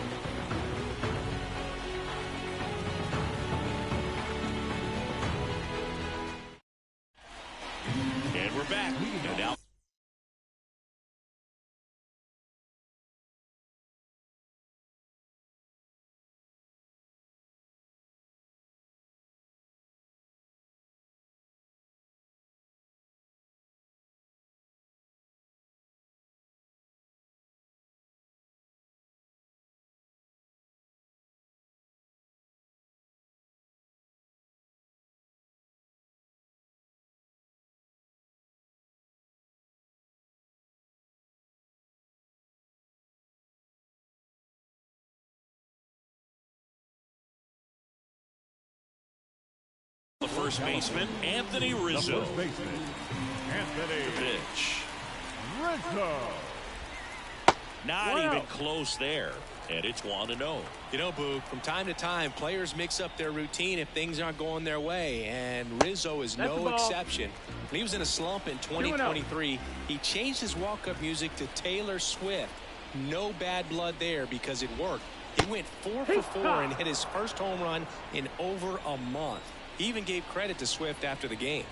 first baseman, Anthony The Rizzo. first baseman, Anthony The pitch. Rizzo. Not even close there. And it's 1-0. You know, Boog, from time to time, players mix up their routine if things aren't going their way, and Rizzo is no exception. When he was in a slump in 2023, he changed his walk-up music to Taylor Swift. No bad blood there because it worked. He went 4 for 4 and hit his first home run in over a month. He even gave credit to Swift after the game.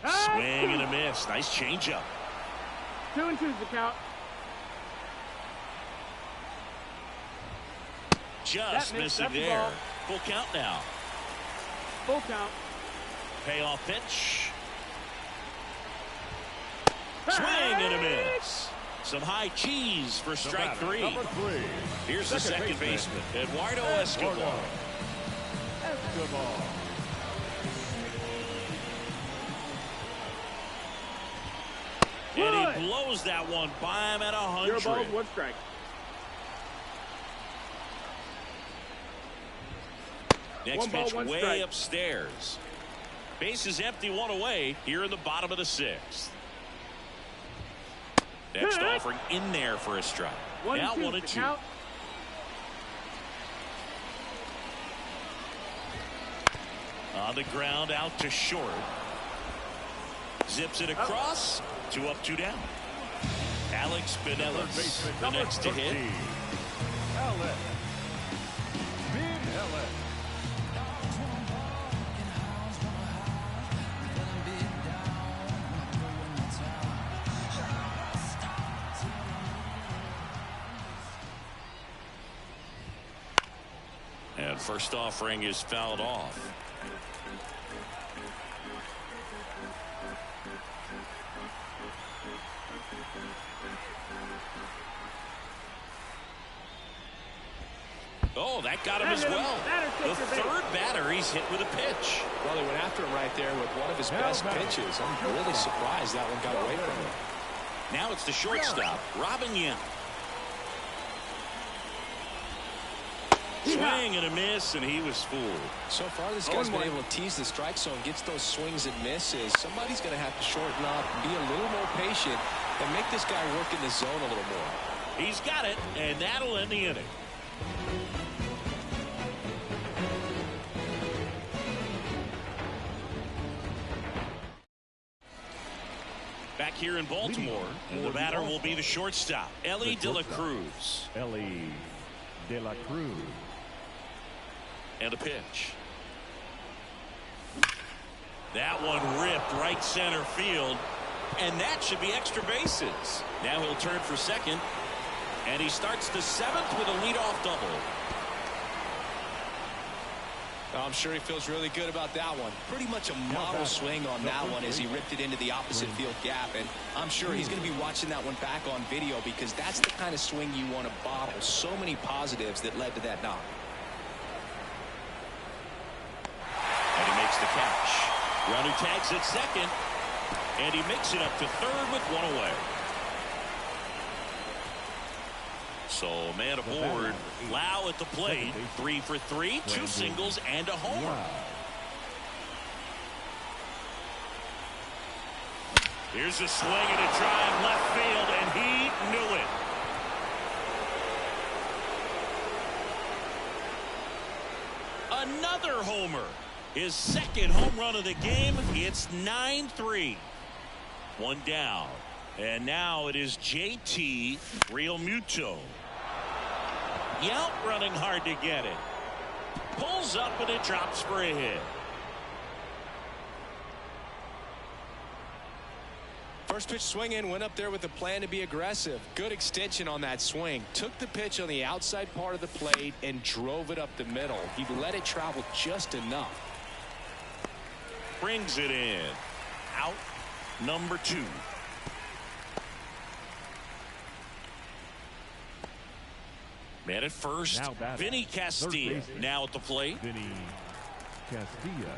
Swing and a miss. Nice changeup. 2-2's the count. Just missing there. Full count now. Full count. Payoff pitch. Swing and a miss. Some high cheese for strike three. Number 3. Here's the second baseman, Eduardo Escobar. Escobar. And he blows that one by him at 100. 0 balls, 1 strike. Next 1 ball, pitch 1 way strike. upstairs. Base is empty, 1 away here in the bottom of the 6th. Next offering in there for a strike. Now 1-2. Count. On the ground out to short. Zips it across. 2 up, 2 down. Alex Pinellas, the next to hit. Alex Pinellas. And first offering is fouled off. Oh, that got him as well. The third batter he's hit with a pitch. Well, he went after him right there with one of his best pitches. I'm really surprised that one got away from him. Now it's the shortstop, Robin Young. Swing and a miss, and he was fooled. So far, this guy's been able to tease the strike zone, gets those swings and misses. Somebody's going to have to shorten up, be a little more patient, and make this guy work in the zone a little more. He's got it, and that'll end the inning. Back here in Baltimore, and the batter will be the shortstop, Ellie De La Cruz. Ellie De La Cruz. And a pitch. That one ripped right center field, and that should be extra bases. Now he'll turn for second, and he starts the 7th with a leadoff double. I'm sure he feels really good about that one. Pretty much a model swing on that one as he ripped it into the opposite field gap. And I'm sure he's going to be watching that one back on video because that's the kind of swing you want to bottle. So many positives that led to that knock. And he makes the catch. Runner tags at second, and he makes it up to third with 1 away. So man aboard, Lau at the plate, 3 for 3, 2 singles and a homer. Here's a swing and a drive left field, and he knew it. Another homer, his second home run of the game. It's 9-3. 1 down, and now it is JT Realmuto. Yount running hard to get it. Pulls up and it drops for a hit. First pitch swing in, went up there with a plan to be aggressive. Good extension on that swing. Took the pitch on the outside part of the plate and drove it up the middle. He let it travel just enough. Brings it in. Out number 2. Man at first, Vinny Castilla now at the plate. Vinny Castilla.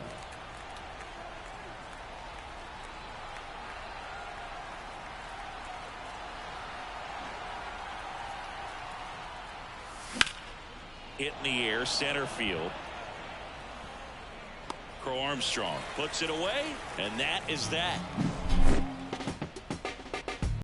Hit in the air, center field. Crow Armstrong puts it away, and that is that.